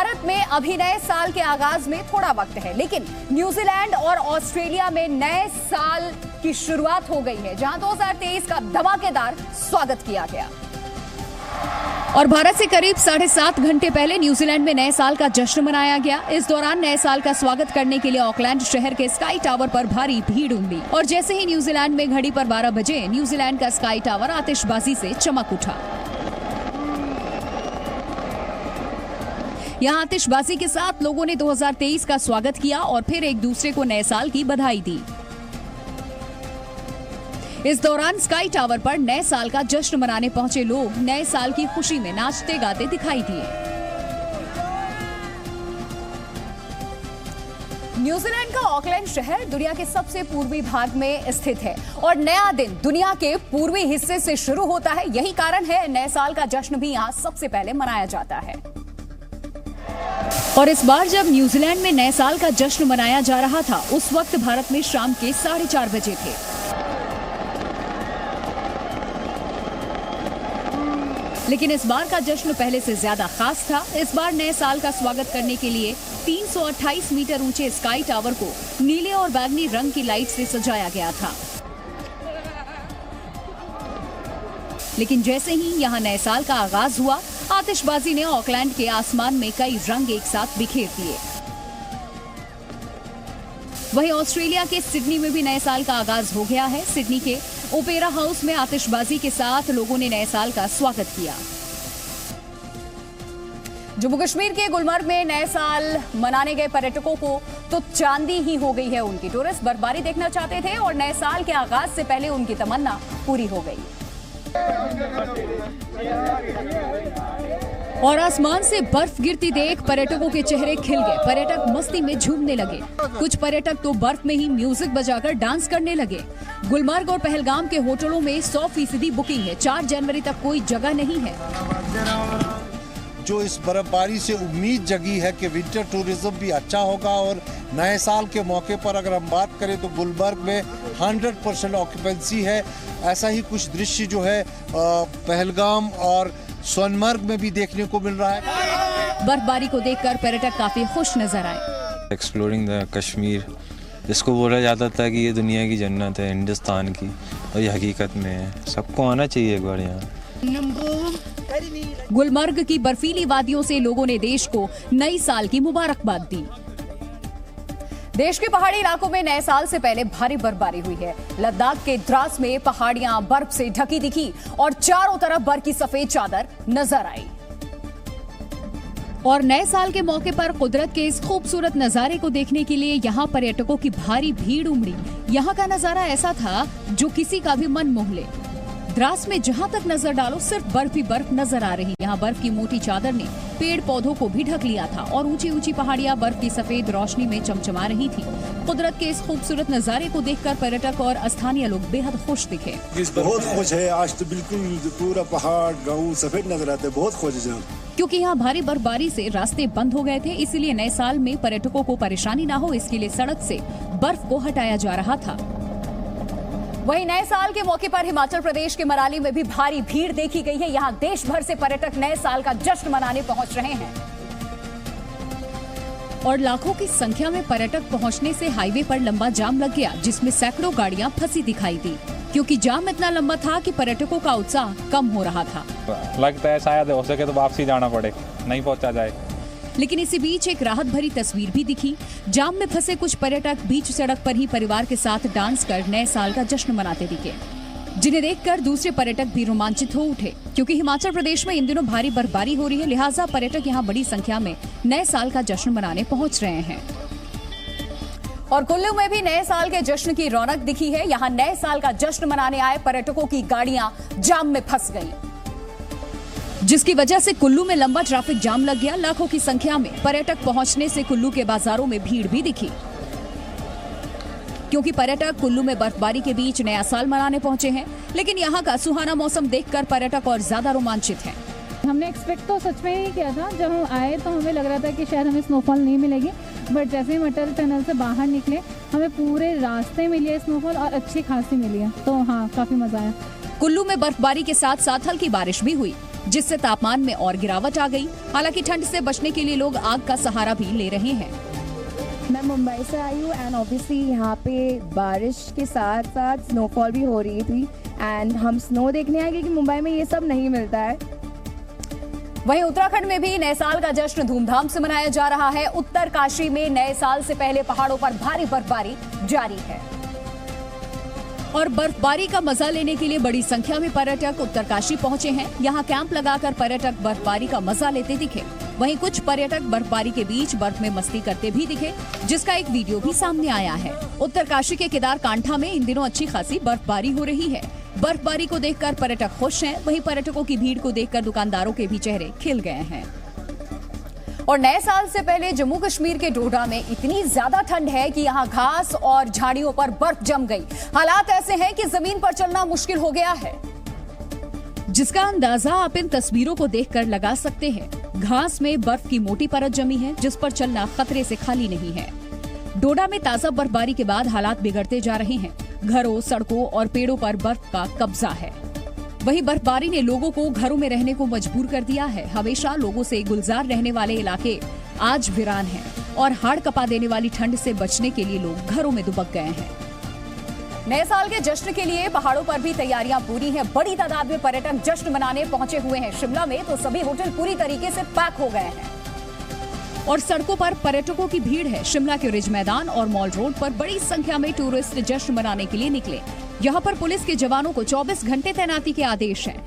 भारत में अभी नए साल के आगाज में थोड़ा वक्त है, लेकिन न्यूजीलैंड और ऑस्ट्रेलिया में नए साल की शुरुआत हो गई है, जहां 2023 का धमाकेदार स्वागत किया गया। और भारत से करीब 7.5 घंटे पहले न्यूजीलैंड में नए साल का जश्न मनाया गया। इस दौरान नए साल का स्वागत करने के लिए ऑकलैंड शहर के स्काई टावर पर भारी भीड़ उमड़ी और जैसे ही न्यूजीलैंड में घड़ी पर 12 बजे न्यूजीलैंड का स्काई टावर आतिशबाजी से चमक उठा। यहां आतिशबाजी के साथ लोगों ने 2023 का स्वागत किया और फिर एक दूसरे को नए साल की बधाई दी। इस दौरान स्काई टावर पर नए साल का जश्न मनाने पहुंचे लोग नए साल की खुशी में नाचते गाते दिखाई दिए। न्यूजीलैंड का ऑकलैंड शहर दुनिया के सबसे पूर्वी भाग में स्थित है और नया दिन दुनिया के पूर्वी हिस्से से शुरू होता है। यही कारण है नए साल का जश्न भी यहां सबसे पहले मनाया जाता है। और इस बार जब न्यूजीलैंड में नए साल का जश्न मनाया जा रहा था, उस वक्त भारत में शाम के 4:30 बजे थे। लेकिन इस बार का जश्न पहले से ज्यादा खास था। इस बार नए साल का स्वागत करने के लिए 328 मीटर ऊंचे स्काई टावर को नीले और बैंगनी रंग की लाइट से सजाया गया था। लेकिन जैसे ही यहां नए साल का आगाज हुआ, आतिशबाजी ने ऑकलैंड के आसमान में कई रंग एक साथ बिखेर दिए। वहीं ऑस्ट्रेलिया के सिडनी में भी नए साल का आगाज हो गया है। सिडनी के ओपेरा हाउस में आतिशबाजी के साथ लोगों ने नए साल का स्वागत किया। जम्मू कश्मीर के गुलमर्ग में नए साल मनाने गए पर्यटकों को तो चांदी ही हो गई है उनकी। टूरिस्ट बर्फबारी देखना चाहते थे और नए साल के आगाज से पहले उनकी तमन्ना पूरी हो गई। और आसमान से बर्फ गिरती देख पर्यटकों के चेहरे खिल गए। पर्यटक मस्ती में झूमने लगे। कुछ पर्यटक तो बर्फ में ही म्यूजिक बजाकर डांस करने लगे। गुलमर्ग और पहलगाम के होटलों में 100% बुकिंग है। 4 जनवरी तक कोई जगह नहीं है। जो इस बर्फबारी से उम्मीद जगी है कि विंटर टूरिज्म भी अच्छा होगा और नए साल के मौके पर अगर हम बात करें तो गुलमर्ग में 100% ऑक्यूपेंसी है। ऐसा ही कुछ दृश्य जो है पहलगाम और सोनमर्ग में भी देखने को मिल रहा है। बर्फबारी को देखकर पर्यटक काफी खुश नजर आए। एक्सप्लोरिंग द कश्मीर, जिसको बोला जाता था कि ये दुनिया की जन्नत है हिंदुस्तान की, और ये हकीकत में है। सबको आना चाहिए एक बार यहाँ। गुलमर्ग की बर्फीली वादियों से लोगों ने देश को नई साल की मुबारकबाद दी। देश के पहाड़ी इलाकों में नए साल से पहले भारी बर्फबारी हुई है। लद्दाख के द्रास में पहाड़ियां बर्फ से ढकी दिखी और चारों तरफ बर्फ की सफेद चादर नजर आई। और नए साल के मौके पर कुदरत के इस खूबसूरत नजारे को देखने के लिए यहाँ पर्यटकों की भारी भीड़ उमड़ी। यहाँ का नजारा ऐसा था जो किसी का भी मन मोह ले। द्रास में जहाँ तक नजर डालो सिर्फ बर्फ ही बर्फ नजर आ रही। यहाँ बर्फ की मोटी चादर ने पेड़ पौधों को भी ढक लिया था और ऊंची ऊंची पहाड़ियां बर्फ की सफेद रोशनी में चमचमा रही थी। कुदरत के इस खूबसूरत नजारे को देखकर पर्यटक और स्थानीय लोग बेहद खुश दिखे। बहुत खुश है। आज तो बिल्कुल पूरा पहाड़ गाँव सफेद नजर आते, बहुत खुश है। क्योंकि यहाँ भारी बर्फबारी से रास्ते बंद हो गए थे, इसीलिए नए साल में पर्यटकों को परेशानी न हो, इसके लिए सड़क से बर्फ को हटाया जा रहा था। वहीं नए साल के मौके पर हिमाचल प्रदेश के मनाली में भी भारी भीड़ देखी गई है। यहाँ देश भर से पर्यटक नए साल का जश्न मनाने पहुंच रहे हैं और लाखों की संख्या में पर्यटक पहुंचने से हाईवे पर लंबा जाम लग गया, जिसमें सैकड़ों गाड़ियां फंसी दिखाई दी क्योंकि जाम इतना लंबा था कि पर्यटकों का उत्साह कम हो रहा था। लगता है शायद हो सके तो वापसी जाना पड़े, नहीं पहुंचा जाए। लेकिन इसी बीच एक राहत भरी तस्वीर भी दिखी। जाम में फंसे कुछ पर्यटक बीच सड़क पर ही परिवार के साथ डांस कर नए साल का जश्न मनाते दिखे, जिन्हें देखकर दूसरे पर्यटक भी रोमांचित हो उठे। क्योंकि हिमाचल प्रदेश में इन दिनों भारी बर्फबारी हो रही है, लिहाजा पर्यटक यहाँ बड़ी संख्या में नए साल का जश्न मनाने पहुँच रहे हैं। और कुल्लू में भी नए साल के जश्न की रौनक दिखी है। यहाँ नए साल का जश्न मनाने आए पर्यटकों की गाड़ियां जाम में फंस गईं, जिसकी वजह से कुल्लू में लंबा ट्रैफिक जाम लग गया। लाखों की संख्या में पर्यटक पहुंचने से कुल्लू के बाजारों में भीड़ भी दिखी, क्योंकि पर्यटक कुल्लू में बर्फबारी के बीच नया साल मनाने पहुंचे हैं। लेकिन यहाँ का सुहाना मौसम देखकर पर्यटक और ज्यादा रोमांचित हैं। हमने एक्सपेक्ट तो सच में ही किया था। जब हम आए तो हमें लग रहा था कि शायद हमें स्नोफॉल नहीं मिलेगी, बट जैसे ही अटल टनल से बाहर निकले हमें पूरे रास्ते मिली है स्नोफॉल और अच्छी खासी मिली है। तो हाँ, काफी मजा आया। कुल्लू में बर्फबारी के साथ साथ हल्की बारिश भी हुई। जिससे तापमान में और गिरावट आ गई। हालांकि ठंड से बचने के लिए लोग आग का सहारा भी ले रहे हैं। मैं मुंबई से आई हूँ एंड ऑब्वियसली यहाँ पे बारिश के साथ साथ स्नोफॉल भी हो रही थी एंड हम स्नो देखने आए क्योंकि मुंबई में ये सब नहीं मिलता है। वहीं उत्तराखंड में भी नए साल का जश्न धूमधाम से मनाया जा रहा है। उत्तरकाशी में नए साल से पहले पहाड़ों पर भारी बर्फबारी जारी है और बर्फबारी का मजा लेने के लिए बड़ी संख्या में पर्यटक उत्तरकाशी पहुंचे हैं। यहां कैंप लगाकर पर्यटक बर्फबारी का मजा लेते दिखे। वहीं कुछ पर्यटक बर्फबारी के बीच बर्फ में मस्ती करते भी दिखे, जिसका एक वीडियो भी सामने आया है। उत्तरकाशी के केदार कांठा में इन दिनों अच्छी खासी बर्फबारी हो रही है। बर्फबारी को देखकर पर्यटक खुश हैं। वहीं पर्यटकों की भीड़ को देखकर दुकानदारों के भी चेहरे खिल गए हैं। और नए साल से पहले जम्मू कश्मीर के डोडा में इतनी ज्यादा ठंड है कि यहाँ घास और झाड़ियों पर बर्फ जम गई। हालात ऐसे हैं कि जमीन पर चलना मुश्किल हो गया है, जिसका अंदाजा आप इन तस्वीरों को देखकर लगा सकते हैं। घास में बर्फ की मोटी परत जमी है, जिस पर चलना खतरे से खाली नहीं है। डोडा में ताजा बर्फबारी के बाद हालात बिगड़ते जा रहे हैं। घरों, सड़कों और पेड़ों पर बर्फ का कब्जा है। वहीं बर्फबारी ने लोगों को घरों में रहने को मजबूर कर दिया है। हमेशा लोगों से गुलजार रहने वाले इलाके आज वीरान हैं और हाड़ कपा देने वाली ठंड से बचने के लिए लोग घरों में दुबक गए हैं। नए साल के जश्न के लिए पहाड़ों पर भी तैयारियां पूरी हैं। बड़ी तादाद में पर्यटक जश्न मनाने पहुंचे हुए हैं। शिमला में तो सभी होटल पूरी तरीके से पैक हो गए हैं और सड़कों पर पर्यटकों की भीड़ है। शिमला के रिज मैदान और मॉल रोड पर बड़ी संख्या में टूरिस्ट जश्न मनाने के लिए निकले। यहाँ पर पुलिस के जवानों को 24 घंटे तैनाती के आदेश हैं।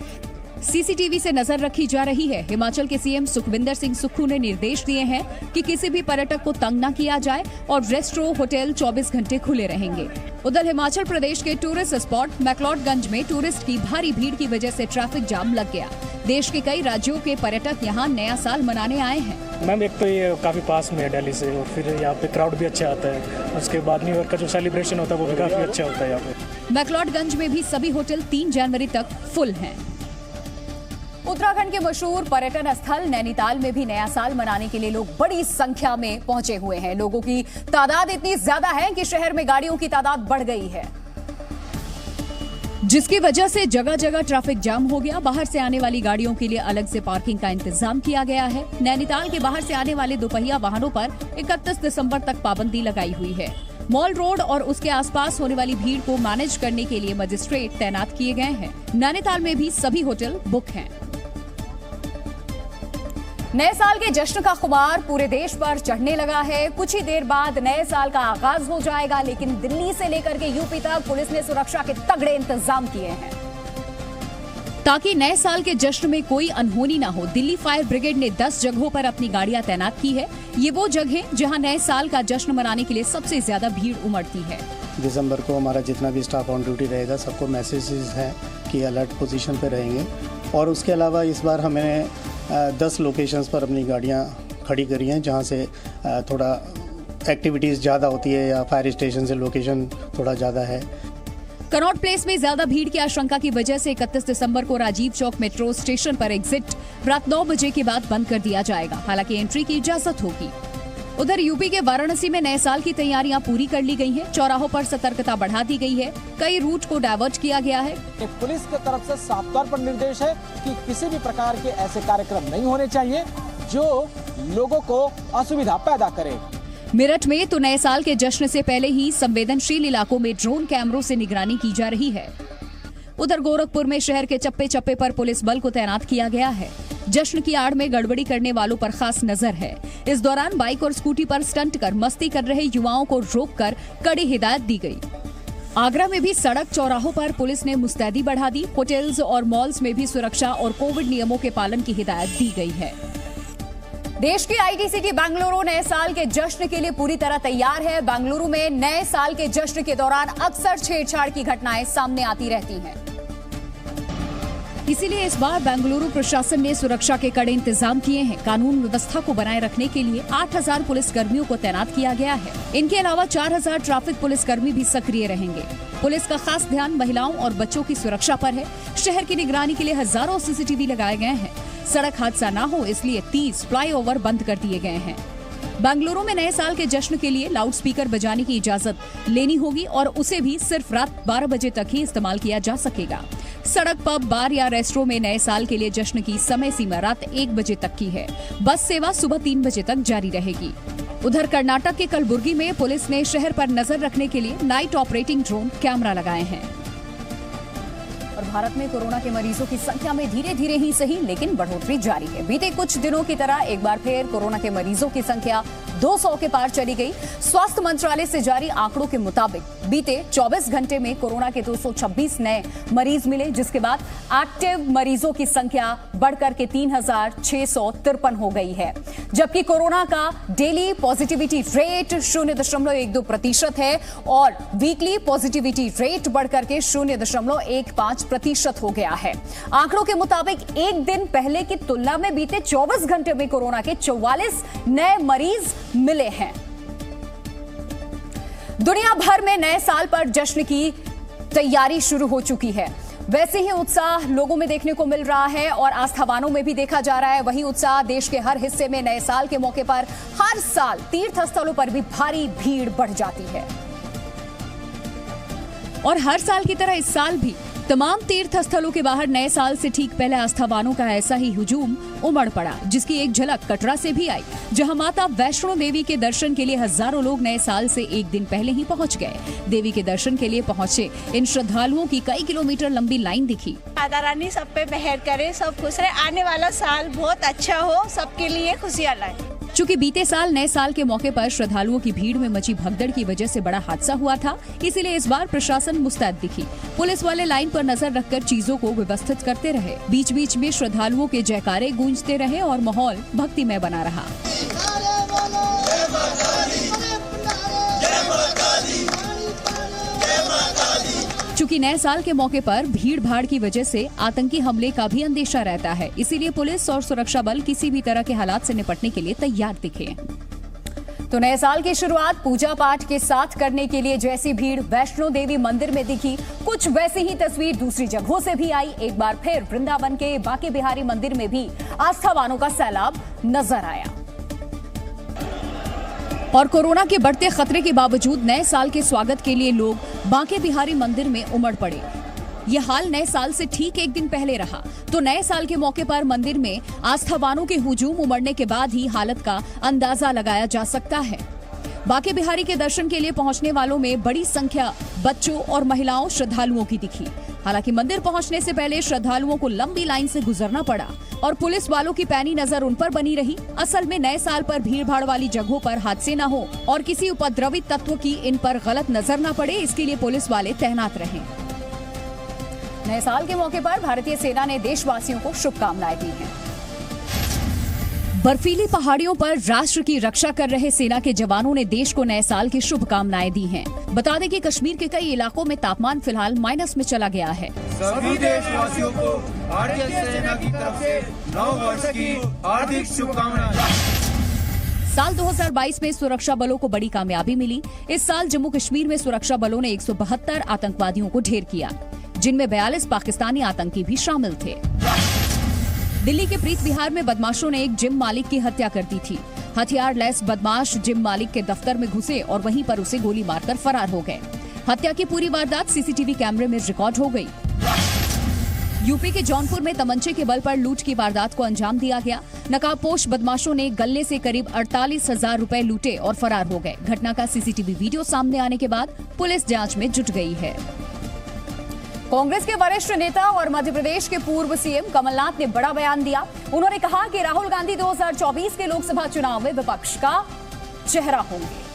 सीसीटीवी से नजर रखी जा रही है। हिमाचल के सीएम सुखविंदर सिंह सुक्खू ने निर्देश दिए हैं कि किसी भी पर्यटक को तंग न किया जाए और रेस्टोरेंट, होटल 24 घंटे खुले रहेंगे। उधर हिमाचल प्रदेश के टूरिस्ट स्पॉट मैक्लोडगंज में टूरिस्ट की भारी भीड़ की वजह से ट्रैफिक जाम लग गया। देश के कई राज्यों के पर्यटक यहाँ नया साल मनाने आए हैं। मैम, एक तो ये काफी पास में है दिल्ली से और फिर यहाँ पे क्राउड भी अच्छा आता है। उसके बाद न्यू ईयर का जो सेलिब्रेशन होता है वो भी काफी अच्छा होता है यहाँ पे। मैक्लोडगंज में भी सभी होटल 3 जनवरी तक फुल हैं। उत्तराखंड के मशहूर पर्यटन स्थल नैनीताल में भी नया साल मनाने के लिए लोग बड़ी संख्या में पहुंचे हुए हैं। लोगों की तादाद इतनी ज्यादा है कि शहर में गाड़ियों की तादाद बढ़ गई है, जिसकी वजह से जगह जगह ट्रैफिक जाम हो गया। बाहर से आने वाली गाड़ियों के लिए अलग से पार्किंग का इंतजाम किया गया है। नैनीताल के बाहर से आने वाले दोपहिया वाहनों पर 31 दिसंबर तक पाबंदी लगाई हुई है। मॉल रोड और उसके आसपास होने वाली भीड़ को मैनेज करने के लिए मजिस्ट्रेट तैनात किए गए हैं। नैनीताल में भी सभी होटल बुक हैं। नए साल के जश्न का खुमार पूरे देश पर चढ़ने लगा है। कुछ ही देर बाद नए साल का आगाज हो जाएगा, लेकिन दिल्ली से लेकर के यूपी तक पुलिस ने सुरक्षा के तगड़े इंतजाम किए हैं ताकि नए साल के जश्न में कोई अनहोनी ना हो। दिल्ली फायर ब्रिगेड ने 10 जगहों पर अपनी गाड़ियां तैनात की है। ये वो जगह जहां नए साल का जश्न मनाने के लिए सबसे ज्यादा भीड़ उमड़ती है। दिसंबर को हमारा जितना भी स्टाफ ऑन ड्यूटी रहेगा सबको मैसेजेस हैं कि अलर्ट पोजीशन पे रहेंगे। और उसके अलावा इस बार हमने 10 लोकेशंस पर अपनी गाड़ियां खड़ी करी हैं जहां से थोड़ा एक्टिविटीज़ ज़्यादा होती है या फायर स्टेशन से लोकेशन थोड़ा ज़्यादा है। कनॉट प्लेस में ज्यादा भीड़ की आशंका की वजह से 31 दिसंबर को राजीव चौक मेट्रो स्टेशन पर एग्जिट रात 9 बजे के बाद बंद कर दिया जाएगा। हालांकि एंट्री की इजाजत होगी। उधर यूपी के वाराणसी में नए साल की तैयारियां पूरी कर ली गई हैं। चौराहों पर सतर्कता बढ़ा दी गई है। कई रूट को डायवर्ट किया गया है। पुलिस की तरफ से साफ तौर पर निर्देश है कि किसी भी प्रकार के ऐसे कार्यक्रम नहीं होने चाहिए जो लोगों को असुविधा पैदा करे। मेरठ में तो नए साल के जश्न से पहले ही संवेदनशील इलाकों में ड्रोन कैमरों से निगरानी की जा रही है। उधर गोरखपुर में शहर के चप्पे चप्पे पर पुलिस बल को तैनात किया गया है। जश्न की आड़ में गड़बड़ी करने वालों पर खास नजर है। इस दौरान बाइक और स्कूटी पर स्टंट कर मस्ती कर रहे युवाओं को रोककर कड़ी हिदायत दी गई। आगरा में भी सड़क चौराहों पर पुलिस ने मुस्तैदी बढ़ा दी। होटल्स और मॉल्स में भी सुरक्षा और कोविड नियमों के पालन की हिदायत दी गई है। देश की आईटी सिटी बेंगलुरु नए साल के जश्न के लिए पूरी तरह तैयार है। बेंगलुरु में नए साल के जश्न के दौरान अक्सर छेड़छाड़ की घटनाएं सामने आती रहती हैं। इसीलिए इस बार बेंगलुरु प्रशासन ने सुरक्षा के कड़े इंतजाम किए हैं। कानून व्यवस्था को बनाए रखने के लिए 8000 पुलिस कर्मियों को तैनात किया गया है। इनके अलावा 4000 ट्रैफिक पुलिस कर्मी भी सक्रिय रहेंगे। पुलिस का खास ध्यान महिलाओं और बच्चों की सुरक्षा पर है। शहर की निगरानी के लिए हजारों सीसीटीवी लगाए गए हैं। सड़क हादसा न हो इसलिए 30 फ्लाईओवर बंद कर दिए गए हैं। बेंगलुरु में नए साल के जश्न के लिए लाउडस्पीकर बजाने की इजाजत लेनी होगी और उसे भी सिर्फ रात 12 बजे तक ही इस्तेमाल किया जा सकेगा। सड़क, पब, बार या रेस्टोरेंट में नए साल के लिए जश्न की समय सीमा रात 1 बजे तक की है। बस सेवा सुबह 3 बजे तक जारी रहेगी। उधर कर्नाटक के कलबुर्गी में पुलिस ने शहर पर नजर रखने के लिए नाइट ऑपरेटिंग ड्रोन कैमरा लगाए हैं। और भारत में कोरोना के मरीजों की संख्या में धीरे धीरे ही सही लेकिन बढ़ोतरी जारी है। बीते कुछ दिनों की तरह एक बार फिर कोरोना के मरीजों की संख्या 200 के पार चली गई। स्वास्थ्य मंत्रालय से जारी आंकड़ों के मुताबिक बीते 24 घंटे में कोरोना के 226 नए मरीज मिले, जिसके बाद एक्टिव मरीजों की संख्या बढ़कर के 3653 हो गई है। जबकि कोरोना का डेली पॉजिटिविटी रेट 0.12% है और वीकली पॉजिटिविटी रेट बढ़कर के 0.15% हो गया है। आंकड़ों के मुताबिक एक दिन पहले की तुलना में बीते 24 घंटे में कोरोना के 44 नए मरीज मिले हैं। दुनिया भर में नए साल पर जश्न की तैयारी शुरू हो चुकी है। वैसे ही उत्साह लोगों में देखने को मिल रहा है और आस्थावानों में भी देखा जा रहा है। वही उत्साह देश के हर हिस्से में नए साल के मौके पर हर साल तीर्थ स्थलों पर भी भारी भीड़ बढ़ जाती है। और हर साल की तरह इस साल भी तमाम तीर्थ स्थलों के बाहर नए साल से ठीक पहले आस्थावानों का ऐसा ही हुजूम उमड़ पड़ा, जिसकी एक झलक कटरा से भी आई, जहां माता वैष्णो देवी के दर्शन के लिए हजारों लोग नए साल से एक दिन पहले ही पहुंच गए। देवी के दर्शन के लिए पहुंचे इन श्रद्धालुओं की कई किलोमीटर लंबी लाइन दिखी। माता रानी सब पे मेहर करे, सब खुश रहे, आने वाला साल बहुत अच्छा हो, सबके लिए खुशियां लाए। चूंकि बीते साल नए साल के मौके पर श्रद्धालुओं की भीड़ में मची भगदड़ की वजह से बड़ा हादसा हुआ था, इसीलिए इस बार प्रशासन मुस्तैद दिखी। पुलिस वाले लाइन पर नजर रखकर चीजों को व्यवस्थित करते रहे। बीच बीच में श्रद्धालुओं के जयकारे गूंजते रहे और माहौल भक्तिमय बना रहा। चूंकि नए साल के मौके पर भीड़ भाड़ की वजह से आतंकी हमले का भी अंदेशा रहता है, इसीलिए पुलिस और सुरक्षा बल किसी भी तरह के हालात से निपटने के लिए तैयार दिखे। तो नए साल की शुरुआत पूजा पाठ के साथ करने के लिए जैसी भीड़ वैष्णो देवी मंदिर में दिखी, कुछ वैसी ही तस्वीर दूसरी जगहों से भी आई। एक बार फिर वृंदावन के बांके बिहारी मंदिर में भी आस्थावानों का सैलाब नजर आया। और कोरोना के बढ़ते खतरे के बावजूद नए साल के स्वागत के लिए लोग बांके बिहारी मंदिर में उमड़ पड़े। यह हाल नए साल से ठीक एक दिन पहले रहा, तो नए साल के मौके पर मंदिर में आस्थावानों के हुजूम उमड़ने के बाद ही हालत का अंदाजा लगाया जा सकता है। बांके बिहारी के दर्शन के लिए पहुंचने वालों में बड़ी संख्या बच्चों और महिलाओं श्रद्धालुओं की दिखी। हालांकि मंदिर पहुंचने से पहले श्रद्धालुओं को लंबी लाइन से गुजरना पड़ा और पुलिस वालों की पैनी नजर उन पर बनी रही। असल में नए साल पर भीड़ भाड़ वाली जगहों पर हादसे न हो और किसी उपद्रवी तत्व की इन पर गलत नजर न पड़े, इसके लिए पुलिस वाले तैनात रहे। नए साल के मौके पर भारतीय सेना ने देशवासियों को शुभकामनाएं दी हैं। बर्फीली पहाड़ियों पर राष्ट्र की रक्षा कर रहे सेना के जवानों ने देश को नए साल की शुभकामनाएं दी हैं। बता दें कि कश्मीर के कई इलाकों में तापमान फिलहाल माइनस में चला गया है। सभी देशवासियों को भारतीय सेना की तरफ से नव वर्ष की हार्दिक शुभकामनाएं। साल 2022 में सुरक्षा बलों को बड़ी कामयाबी मिली। इस साल जम्मू कश्मीर में सुरक्षा बलों ने 172 आतंकवादियों को ढेर किया, जिनमें 42 पाकिस्तानी आतंकी भी शामिल थे। दिल्ली के प्रीत विहार में बदमाशों ने एक जिम मालिक की हत्या कर दी थी। हथियार लैस बदमाश जिम मालिक के दफ्तर में घुसे और वहीं पर उसे गोली मारकर फरार हो गए। हत्या की पूरी वारदात सीसीटीवी कैमरे में रिकॉर्ड हो गई। यूपी के जौनपुर में तमंचे के बल पर लूट की वारदात को अंजाम दिया गया। नकाबपोश बदमाशों ने गले से करीब 48,000 रुपए लूटे और फरार हो गए। घटना का सीसीटीवी वीडियो सामने आने के बाद पुलिस जांच में जुट गई है। कांग्रेस के वरिष्ठ नेता और मध्य प्रदेश के पूर्व सीएम कमलनाथ ने बड़ा बयान दिया। उन्होंने कहा कि राहुल गांधी 2024 के लोकसभा चुनाव में विपक्ष का चेहरा होंगे,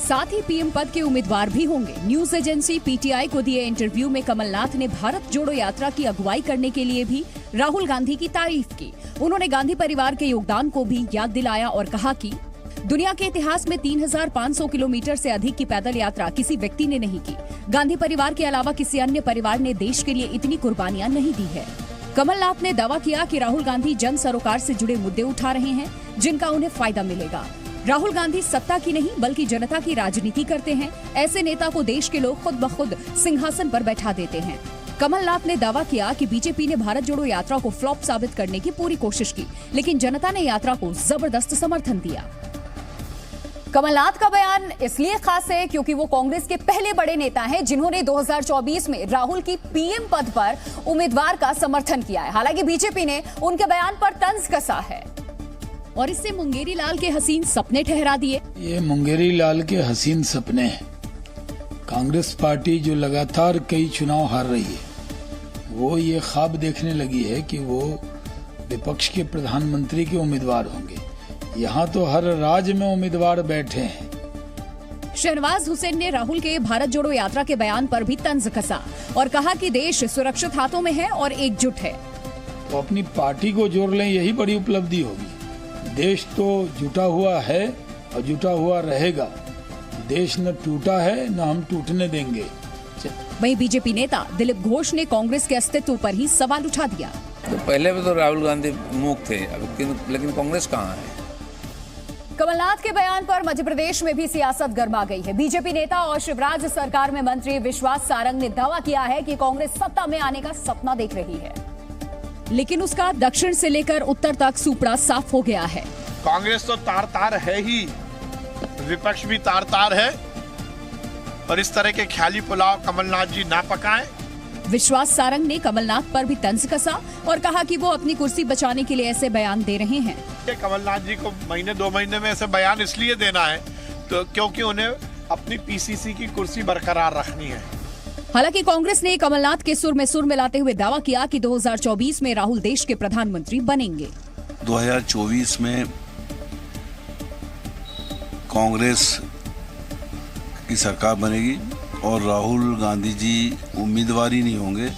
साथ ही पीएम पद के उम्मीदवार भी होंगे। न्यूज एजेंसी पीटीआई को दिए इंटरव्यू में कमलनाथ ने भारत जोड़ो यात्रा की अगुवाई करने के लिए भी राहुल गांधी की तारीफ की। उन्होंने गांधी परिवार के योगदान को भी याद दिलाया और कहा कि दुनिया के इतिहास में 3,500 किलोमीटर से अधिक की पैदल यात्रा किसी व्यक्ति ने नहीं की। गांधी परिवार के अलावा किसी अन्य परिवार ने देश के लिए इतनी कुर्बानियां नहीं दी है। कमलनाथ ने दावा किया कि राहुल गांधी जन सरोकार से जुड़े मुद्दे उठा रहे हैं, जिनका उन्हें फायदा मिलेगा। राहुल गांधी सत्ता की नहीं बल्कि जनता की राजनीति करते हैं। ऐसे नेता को देश के लोग खुद ब खुद सिंहासन पर बैठा देते हैं। कमलनाथ ने दावा किया कि बीजेपी ने भारत जोड़ो यात्रा को फ्लॉप साबित करने की पूरी कोशिश की, लेकिन जनता ने यात्रा को जबरदस्त समर्थन दिया। कमलनाथ का बयान इसलिए खास है क्योंकि वो कांग्रेस के पहले बड़े नेता हैं जिन्होंने 2024 में राहुल की पीएम पद पर उम्मीदवार का समर्थन किया है। हालांकि बीजेपी ने उनके बयान पर तंज कसा है और इससे मुंगेरी लाल के हसीन सपने ठहरा दिए। ये मुंगेरी लाल के हसीन सपने हैं। कांग्रेस पार्टी जो लगातार कई चुनाव हार रही है, वो ये ख्वाब देखने लगी है कि वो विपक्ष के प्रधानमंत्री के उम्मीदवार होंगे। यहाँ तो हर राज्य में उम्मीदवार बैठे हैं। शहनवाज हुसैन ने राहुल के भारत जोड़ो यात्रा के बयान पर भी तंज कसा और कहा कि देश सुरक्षित हाथों में है और एकजुट है। तो अपनी पार्टी को जोड़ लें, यही बड़ी उपलब्धि होगी। देश तो जुटा हुआ है और जुटा हुआ रहेगा। देश न टूटा है न हम टूटने देंगे। वहीं बीजेपी नेता दिलीप घोष ने कांग्रेस के अस्तित्व पर ही सवाल उठा दिया। तो पहले भी तो राहुल गांधी मूक थे, लेकिन कांग्रेस कहाँ है? कमलनाथ के बयान पर मध्य प्रदेश में भी सियासत गर्मा गई है। बीजेपी नेता और शिवराज सरकार में मंत्री विश्वास सारंग ने दावा किया है कि कांग्रेस सत्ता में आने का सपना देख रही है, लेकिन उसका दक्षिण से लेकर उत्तर तक सुपड़ा साफ हो गया है। कांग्रेस तो तार-तार है ही, विपक्ष भी तार-तार है और इस तरह के ख्याली पुलाव कमलनाथ जी ना पकाएं। विश्वास सारंग ने कमलनाथ पर भी तंज कसा और कहा कि वो अपनी कुर्सी बचाने के लिए ऐसे बयान दे रहे हैं। कमलनाथ जी को महीने 2 महीने में ऐसे बयान इसलिए देना है तो क्योंकि उन्हें अपनी पीसीसी की कुर्सी बरकरार रखनी है। हालांकि कांग्रेस ने कमलनाथ के सुर में सुर मिलाते हुए दावा किया कि 2024 में राहुल देश के प्रधानमंत्री बनेंगे। 2024 में कांग्रेस की सरकार बनेगी और राहुल गांधी जी उम्मीदवार ही नहीं होंगे,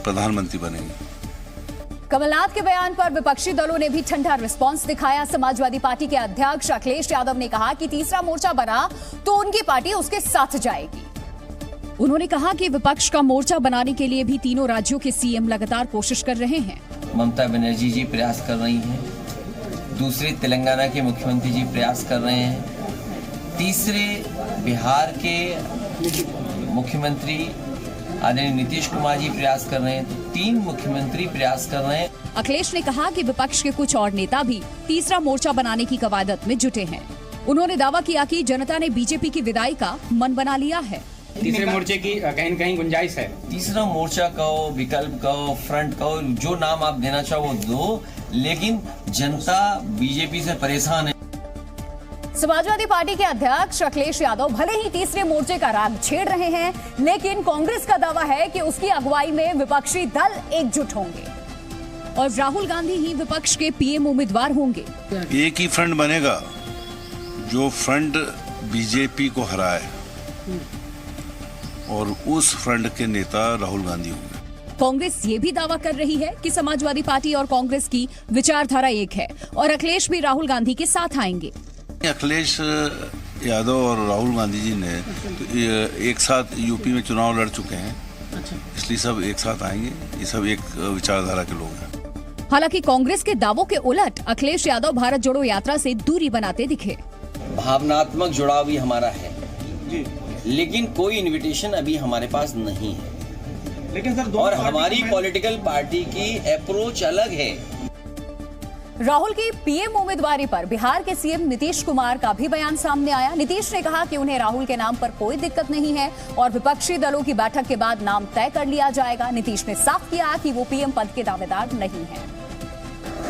प्रधानमंत्री बनेंगे। कमलनाथ के बयान पर विपक्षी दलों ने भी ठंडा रिस्पांस दिखाया। समाजवादी पार्टी के अध्यक्ष अखिलेश यादव ने कहा कि तीसरा मोर्चा बना तो उनकी पार्टी उसके साथ जाएगी। उन्होंने कहा कि विपक्ष का मोर्चा बनाने के लिए भी तीनों राज्यों के सीएम लगातार कोशिश कर रहे हैं। ममता बनर्जी जी प्रयास कर रही हैं, दूसरे तेलंगाना के मुख्यमंत्री जी प्रयास कर रहे हैं, तीसरे बिहार के मुख्यमंत्री आदरणीय नीतीश कुमार जी प्रयास कर रहे हैं, तो 3 मुख्यमंत्री प्रयास कर रहे हैं। अखिलेश ने कहा कि विपक्ष के कुछ और नेता भी तीसरा मोर्चा बनाने की कवायद में जुटे हैं। उन्होंने दावा किया कि जनता ने बीजेपी की विदाई का मन बना लिया है। तीसरे मोर्चे की कहीं न कहीं गुंजाइश है। तीसरा मोर्चा कहो, विकल्प कहो, फ्रंट कहो, जो नाम आप देना चाहो वो दो, लेकिन जनता बीजेपी से परेशान है। समाजवादी पार्टी के अध्यक्ष अखिलेश यादव भले ही तीसरे मोर्चे का राग छेड़ रहे हैं, लेकिन कांग्रेस का दावा है कि उसकी अगुवाई में विपक्षी दल एकजुट होंगे और राहुल गांधी ही विपक्ष के पीएम उम्मीदवार होंगे। एक ही फ्रंट बनेगा जो फ्रंट बीजेपी को हराए और उस फ्रंट के नेता राहुल गांधी होंगे। कांग्रेस ये भी दावा कर रही है कि समाजवादी पार्टी और कांग्रेस की विचारधारा एक है और अखिलेश भी राहुल गांधी के साथ आएंगे। अखिलेश यादव और राहुल गांधी जी ने तो एक साथ यूपी में चुनाव लड़ चुके हैं, इसलिए सब एक साथ आएंगे। ये सब एक विचारधारा के लोग हैं। हालांकि कांग्रेस के दावों के उलट अखिलेश यादव भारत जोड़ो यात्रा से दूरी बनाते दिखे। भावनात्मक जुड़ाव भी हमारा है, लेकिन कोई इनविटेशन अभी हमारे पास नहीं है। लेकिन सर और हमारी पॉलिटिकल पार्टी की अप्रोच अलग है। राहुल की पीएम उम्मीदवारी पर बिहार के सीएम नीतीश कुमार का भी बयान सामने आया। नीतीश ने कहा कि उन्हें राहुल के नाम पर कोई दिक्कत नहीं है और विपक्षी दलों की बैठक के बाद नाम तय कर लिया जाएगा। नीतीश ने साफ किया कि वो पीएम पद के दावेदार नहीं है।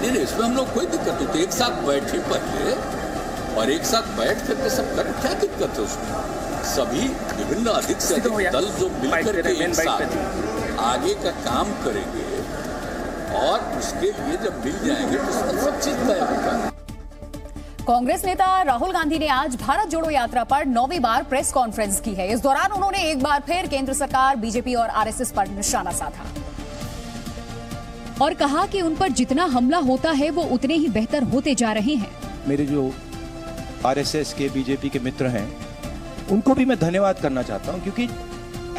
नहीं, इसमें हम लोग कोई दिक्कत नहीं, तो एक साथ बैठे पहले और एक साथ बैठ करके सब कर, क्या दिक्कत है उसमें? सभी विभिन्न अधिक से अधिक दल जो मिलकर के एक साथ आगे का काम करेंगे और उसके लिए जब मिल जाएंगे तो सब चीज तय होगा। कांग्रेस नेता राहुल गांधी ने आज भारत जोड़ो यात्रा पर 9वीं बार प्रेस कॉन्फ्रेंस की है। इस दौरान उन्होंने एक बार फिर केंद्र सरकार, बीजेपी और आरएसएस पर निशाना साधा और कहा कि उन पर जितना हमला होता है वो उतने ही बेहतर होते जा रहे हैं। मेरे जो आरएसएस के, बीजेपी के मित्र हैं, उनको भी मैं धन्यवाद करना चाहता हूं, क्योंकि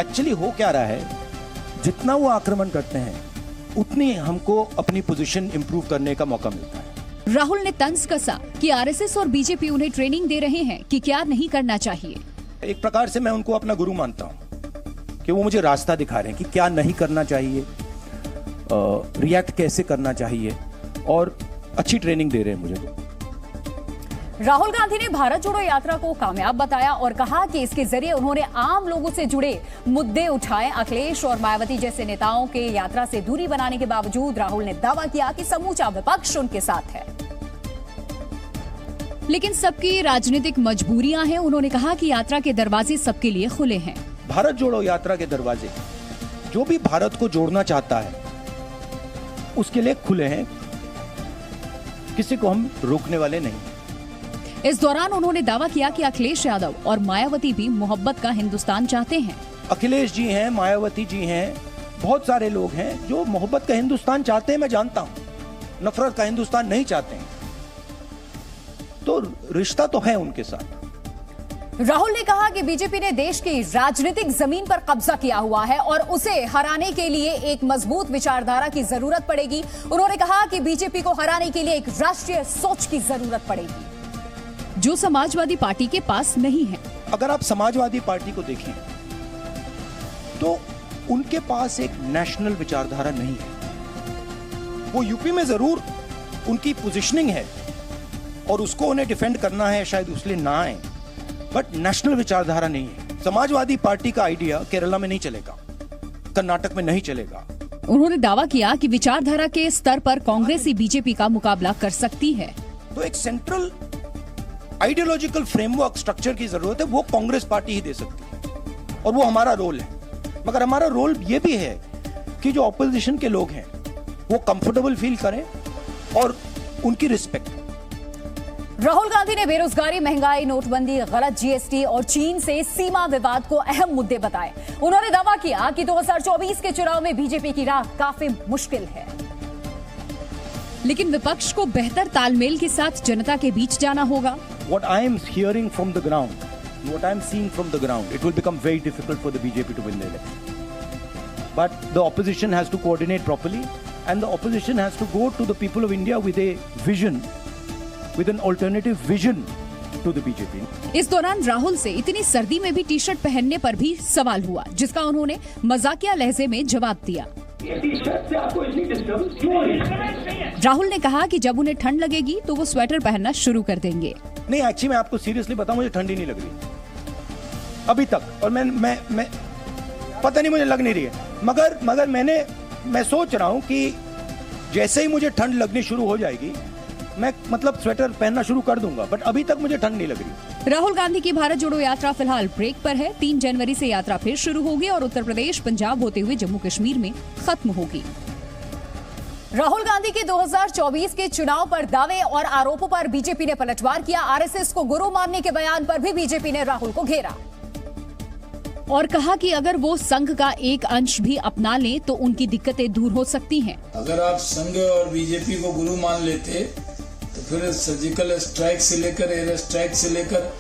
एक्चुअली हो क्या रहा है, जितना वो आक्रमण करते हैं उतनी हमको अपनी पोजीशन इंप्रूव करने का मौका मिलता है। राहुल ने तंज कसा कि आरएसएस और बीजेपी उन्हें ट्रेनिंग दे रहे हैं कि क्या नहीं करना चाहिए। एक प्रकार से मैं उनको अपना गुरु मानता हूं कि वो मुझे रास्ता दिखा रहे हैं कि क्या नहीं करना चाहिए, रिएक्ट कैसे करना चाहिए और अच्छी ट्रेनिंग दे रहे हैं मुझे। राहुल गांधी ने भारत जोड़ो यात्रा को कामयाब बताया और कहा कि इसके जरिए उन्होंने आम लोगों से जुड़े मुद्दे उठाए। अखिलेश और मायावती जैसे नेताओं के यात्रा से दूरी बनाने के बावजूद राहुल ने दावा किया कि समूचा विपक्ष उनके साथ है। लेकिन सबकी राजनीतिक मजबूरियां हैं। उन्होंने कहा कि यात्रा के दरवाजे सबके लिए खुले हैं। भारत जोड़ो यात्रा के दरवाजे जो भी भारत को जोड़ना चाहता है उसके लिए खुले हैं, किसी को हम रोकने वाले नहीं। इस दौरान उन्होंने दावा किया कि अखिलेश यादव और मायावती भी मोहब्बत का हिंदुस्तान चाहते हैं। अखिलेश जी हैं, मायावती जी हैं, बहुत सारे लोग हैं जो मोहब्बत का हिंदुस्तान चाहते हैं, मैं जानता हूं। नफरत का हिंदुस्तान नहीं चाहते हैं, तो रिश्ता तो है उनके साथ। राहुल ने कहा कि बीजेपी ने देश की राजनीतिक जमीन पर कब्जा किया हुआ है और उसे हराने के लिए एक मजबूत विचारधारा की जरूरत पड़ेगी। उन्होंने कहा कि बीजेपी को हराने के लिए एक राष्ट्रीय सोच की जरूरत पड़ेगी जो समाजवादी पार्टी के पास नहीं है। अगर आप समाजवादी पार्टी को देखें तो उनके पास एक नेशनल विचारधारा नहीं है। वो यूपी में जरूर उनकी पोजीशनिंग है और उसको उन्हें डिफेंड करना है, शायद उसलिए ना आए, बट नेशनल विचारधारा नहीं है। समाजवादी पार्टी का आइडिया केरला में नहीं चलेगा, कर्नाटक में नहीं चलेगा। उन्होंने दावा किया कि विचारधारा के स्तर पर कांग्रेस ही बीजेपी का मुकाबला कर सकती है। तो एक सेंट्रल आइडियोलॉजिकल फ्रेमवर्क स्ट्रक्चर की जरूरत है, वो कांग्रेस पार्टी ही दे सकती है और वो हमारा रोल है। मगर हमारा रोल ये भी है कि जो ऑपोजिशन के लोग हैं वो कंफर्टेबल फील करें और उनकी रिस्पेक्ट। राहुल गांधी ने बेरोजगारी, महंगाई, नोटबंदी, गलत जीएसटी और चीन से सीमा विवाद को अहम मुद्दे बताए। उन्होंने दावा किया कि 2024 के चुनाव में बीजेपी की राह काफी मुश्किल है, लेकिन विपक्ष को बेहतर तालमेल के साथ जनता के बीच जाना होगा। What I am hearing from the ground, what I am seeing from the ground, it will become very difficult for the BJP to win the election. But the opposition has to coordinate properly, and the opposition has to go to the people of India with a vision, with an alternative vision to the BJP. इस दौरान राहुल से इतनी सर्दी में भी T shirt पहनने पर भी सवाल हुआ, जिसका उन्होंने मजाकिया लहजे में जवाब दिया। राहुल ने कहा कि जब उन्हें ठंड लगेगी तो वो स्वेटर पहनना शुरू कर देंगे। नहीं, एक्चुअली मैं आपको सीरियसली बताऊं, मुझे ठंडी नहीं लग रही अभी तक, और मैं पता नहीं, मुझे लग नहीं रही है। मगर मैं सोच रहा हूं कि जैसे ही मुझे ठंड लगनी शुरू हो जाएगी मैं स्वेटर पहनना शुरू कर दूंगा, बट अभी तक मुझे ठंड नहीं लग रही। राहुल गांधी की भारत जोड़ो यात्रा फिलहाल ब्रेक पर है। 3 जनवरी से यात्रा फिर शुरू होगी और उत्तर प्रदेश, पंजाब होते हुए जम्मू कश्मीर में खत्म होगी। राहुल गांधी के 2024 के चुनाव पर दावे और आरोपों पर बीजेपी ने पलटवार किया। आरएसएस को गुरु मानने के बयान पर भी बीजेपी ने राहुल को घेरा और कहा कि अगर वो संघ का एक अंश भी अपना लें तो उनकी दिक्कतें दूर हो सकती हैं। अगर आप संघ और बीजेपी को गुरु मान लेते तो फिर सर्जिकल स्ट्राइक से लेकर एयर स्ट्राइक से लेकर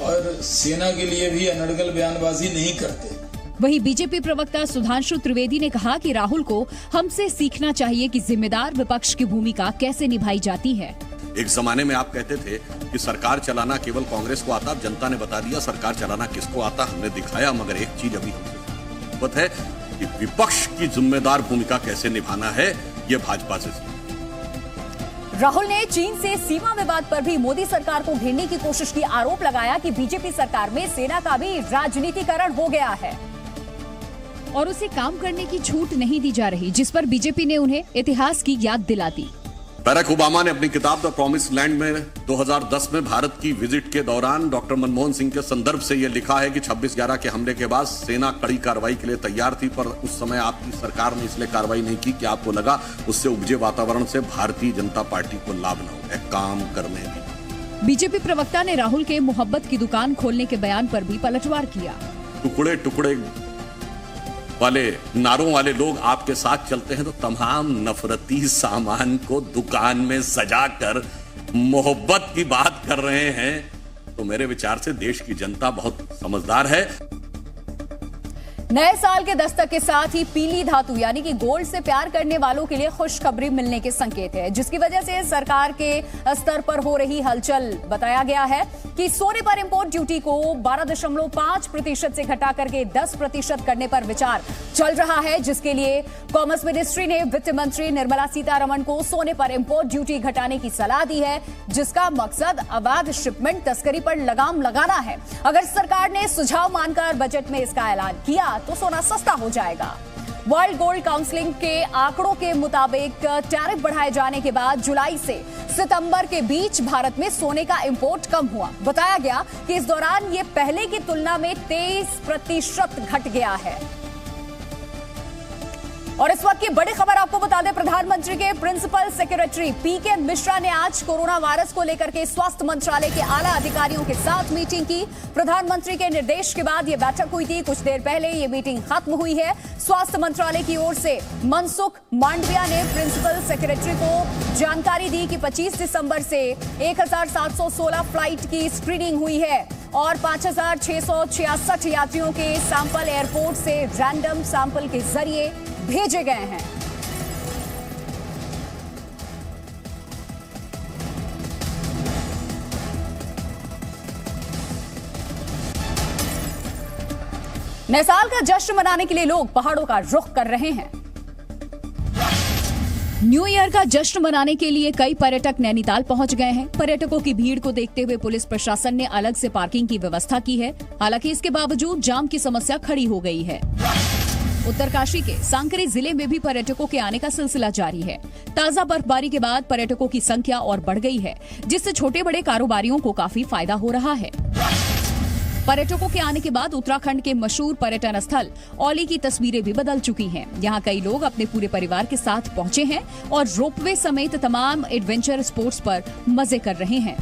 और सेना के लिए भी अनर्गल बयानबाजी नहीं करते। वहीं बीजेपी प्रवक्ता सुधांशु त्रिवेदी ने कहा कि राहुल को हमसे सीखना चाहिए कि जिम्मेदार विपक्ष की भूमिका कैसे निभाई जाती है। एक जमाने में आप कहते थे कि सरकार चलाना केवल कांग्रेस को आता, अब जनता ने बता दिया सरकार चलाना किसको आता, हमने दिखाया। मगर एक चीज अभी हमसे बात है कि विपक्ष की जिम्मेदार भूमिका कैसे निभाना है, ये भाजपा से। राहुल ने चीन से सीमा विवाद पर भी मोदी सरकार को घेरने की कोशिश की। आरोप लगाया कि बीजेपी सरकार में सेना का भी राजनीतिकरण हो गया है और उसे काम करने की छूट नहीं दी जा रही, जिस पर बीजेपी ने उन्हें इतिहास की याद दिला दी। बराक ओबामा ने अपनी किताब द प्रॉमिस लैंड में 2010 में भारत की विजिट के दौरान डॉक्टर मनमोहन सिंह के संदर्भ से यह लिखा है कि 26/11 के हमले के बाद सेना कड़ी कार्रवाई के लिए तैयार थी, पर उस समय आपकी सरकार ने इसलिए कार्रवाई नहीं की कि आपको लगा उससे उपजे वातावरण से भारतीय जनता पार्टी को लाभ न हो, काम करने दी। बीजेपी प्रवक्ता ने राहुल के मोहब्बत की दुकान खोलने के बयान पर भी पलटवार किया। टुकड़े टुकड़े वाले नारों वाले लोग आपके साथ चलते हैं तो तमाम नफरती सामान को दुकान में सजाकर मोहब्बत की बात कर रहे हैं, तो मेरे विचार से देश की जनता बहुत समझदार है। नए साल के दस्तक के साथ ही पीली धातु यानी कि गोल्ड से प्यार करने वालों के लिए खुशखबरी मिलने के संकेत है, जिसकी वजह से सरकार के स्तर पर हो रही हलचल बताया गया है। कि सोने पर इंपोर्ट ड्यूटी को 12.5% से घटा करके 10% करने पर विचार चल रहा है, जिसके लिए कॉमर्स मिनिस्ट्री ने वित्त मंत्री निर्मला सीतारमण को सोने पर इंपोर्ट ड्यूटी घटाने की सलाह दी है, जिसका मकसद अवैध शिपमेंट तस्करी पर लगाम लगाना है। अगर सरकार ने सुझाव मानकर बजट में इसका ऐलान किया तो सोना सस्ता हो जाएगा। वर्ल्ड गोल्ड काउंसिल के आंकड़ों के मुताबिक टैरिफ बढ़ाए जाने के बाद जुलाई से सितंबर के बीच भारत में सोने का इंपोर्ट कम हुआ। बताया गया कि इस दौरान ये पहले की तुलना में 23% घट गया है। और इस वक्त की बड़ी खबर आपको बता दें, प्रधानमंत्री के प्रिंसिपल सेक्रेटरी पीके मिश्रा ने आज कोरोना वायरस को लेकर के स्वास्थ्य मंत्रालय के आला अधिकारियों के साथ मीटिंग की। प्रधानमंत्री के निर्देश के बाद यह बैठक हुई थी। कुछ देर पहले यह मीटिंग खत्म हुई है। स्वास्थ्य मंत्रालय की ओर से मनसुख मांडविया ने प्रिंसिपल सेक्रेटरी को जानकारी दी कि 25 दिसंबर से 1716 फ्लाइट की स्क्रीनिंग हुई है और 5666 यात्रियों के सैंपल एयरपोर्ट से रैंडम सैंपल के जरिए भेजे गए हैं। नए साल का जश्न मनाने के लिए लोग पहाड़ों का रुख कर रहे हैं। न्यू ईयर का जश्न मनाने के लिए कई पर्यटक नैनीताल पहुंच गए हैं। पर्यटकों की भीड़ को देखते हुए पुलिस प्रशासन ने अलग से पार्किंग की व्यवस्था की है। हालांकि इसके बावजूद जाम की समस्या खड़ी हो गई है। उत्तरकाशी के सांकरी जिले में भी पर्यटकों के आने का सिलसिला जारी है। ताजा बर्फबारी के बाद पर्यटकों की संख्या और बढ़ गई है, जिससे छोटे बड़े कारोबारियों को काफी फायदा हो रहा है। पर्यटकों के आने के बाद उत्तराखंड के मशहूर पर्यटन स्थल औली की तस्वीरें भी बदल चुकी हैं। यहाँ कई लोग अपने पूरे परिवार के साथ पहुँचे हैं और रोपवे समेत तमाम एडवेंचर स्पोर्ट्स पर मजे कर रहे हैं।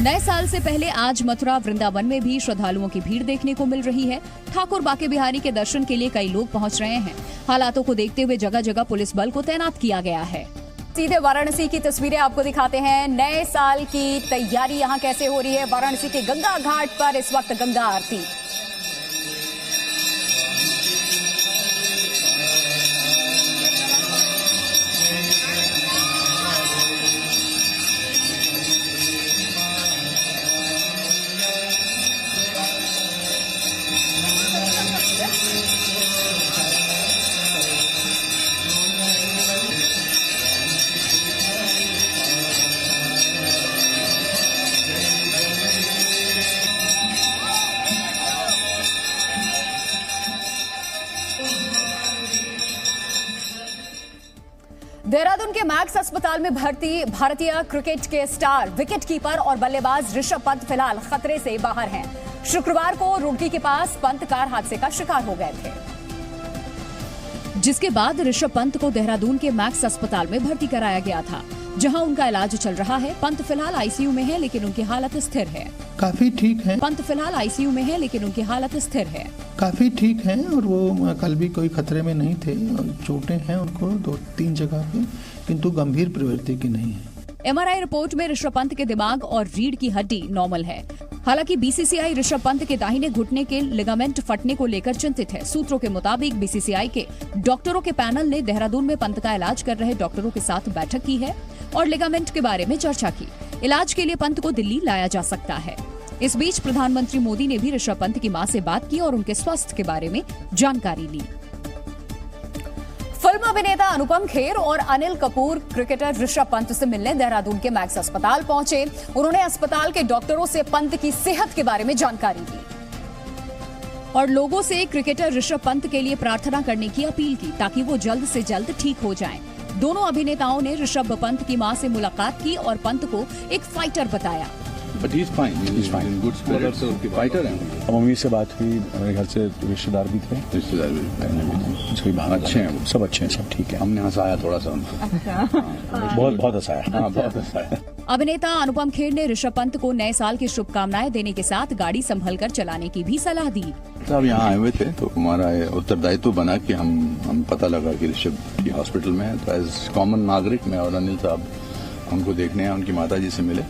नए साल से पहले आज मथुरा वृंदावन में भी श्रद्धालुओं की भीड़ देखने को मिल रही है। ठाकुर बांके बिहारी के दर्शन के लिए कई लोग पहुंच रहे हैं। हालातों को देखते हुए जगह जगह पुलिस बल को तैनात किया गया है। सीधे वाराणसी की तस्वीरें आपको दिखाते हैं। नए साल की तैयारी यहाँ कैसे हो रही है। वाराणसी के गंगा घाट पर इस वक्त गंगा आरती। देहरादून के मैक्स अस्पताल में भर्ती भारतीय क्रिकेट के स्टार विकेटकीपर और बल्लेबाज ऋषभ पंत फिलहाल खतरे से बाहर हैं। शुक्रवार को रुड़की के पास पंत कार हादसे का शिकार हो गए थे, जिसके बाद ऋषभ पंत को देहरादून के मैक्स अस्पताल में भर्ती कराया गया था, जहां उनका इलाज चल रहा है। पंत फिलहाल आईसीयू में है, लेकिन उनकी हालत स्थिर है। काफी ठीक है। पंत फिलहाल आईसीयू में है, लेकिन उनकी हालत स्थिर है। काफी ठीक है और वो कल भी कोई खतरे में नहीं थे। चोटें हैं उनको 2-3 जगह पे, किंतु गंभीर प्रवृत्ति की नहीं है। एमआरआई रिपोर्ट में ऋषभ पंत के दिमाग और रीढ़ की हड्डी नॉर्मल है। हालांकि बीसीसीआई ऋषभ पंत के दाहिने घुटने के लिगामेंट फटने को लेकर चिंतित है। सूत्रों के मुताबिक बीसीसीआई के डॉक्टरों के पैनल ने देहरादून में पंत का इलाज कर रहे डॉक्टरों के साथ बैठक की है और लिगामेंट के बारे में चर्चा की। इलाज के लिए पंत को दिल्ली लाया जा सकता है। इस बीच प्रधानमंत्री मोदी ने भी ऋषभ पंत की मां से बात की और उनके स्वास्थ्य के बारे में जानकारी ली। फिल्म अभिनेता अनुपम खेर और अनिल कपूर क्रिकेटर ऋषभ पंत से मिलने देहरादून के मैक्स अस्पताल पहुंचे। उन्होंने अस्पताल के डॉक्टरों से पंत की सेहत के बारे में जानकारी दी और लोगों से क्रिकेटर ऋषभ पंत के लिए प्रार्थना करने की अपील की, ताकि वो जल्द से जल्द ठीक हो जाएं। दोनों अभिनेताओं ने ऋषभ पंत की मां से मुलाकात की और पंत को एक फाइटर बताया। But he's fine. He's fine. Good spirits. Fighter है। मम्मी से बात हुई, मेरे घर से रिश्तेदार भी थे। रिश्तेदार भी अच्छे हैं, सब अच्छे हैं, सब ठीक है। हमने हंसाया थोड़ा सा उनको। बहुत हंसाया। हाँ, बहुत हंसाया। अभिनेता अनुपम खेर ने ऋषभ पंत को नए साल की शुभकामनाएं देने के साथ गाड़ी संभलकर चलाने की भी सलाह दी। अब यहाँ आए हुए थे तो हमारा उत्तरदायित्व बना कि हम पता लगा कि ऋषभ हॉस्पिटल में है, तो एज कॉमन नागरिक मैं और अनिल साहब उनको देखने हैं, उनकी माता जी से मिले।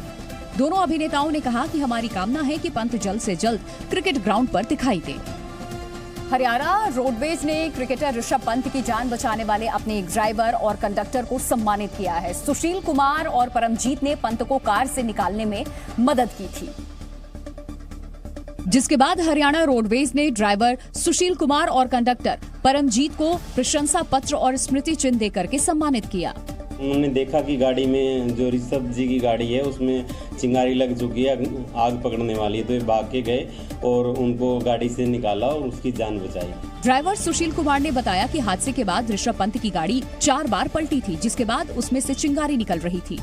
दोनों अभिनेताओं ने कहा कि हमारी कामना है कि पंत जल्द से जल्द क्रिकेट ग्राउंड पर दिखाई दे। हरियाणा रोडवेज ने क्रिकेटर ऋषभ पंत की जान बचाने वाले अपने एक ड्राइवर और कंडक्टर को सम्मानित किया है। सुशील कुमार और परमजीत ने पंत को कार से निकालने में मदद की थी, जिसके बाद हरियाणा रोडवेज ने ड्राइवर सुशील कुमार और कंडक्टर परमजीत को प्रशंसा पत्र और स्मृति चिन्ह देकर के सम्मानित किया। उन्होंने देखा कि गाड़ी में जो ऋषभ जी की गाड़ी है उसमें चिंगारी लग चुकी है, आग पकड़ने वाली है, तो ये भाग के गए और उनको गाड़ी से निकाला और उसकी जान बचाई। ड्राइवर सुशील कुमार ने बताया कि हादसे के बाद ऋषभ पंत की गाड़ी 4 बार पलटी थी, जिसके बाद उसमें से चिंगारी निकल रही थी।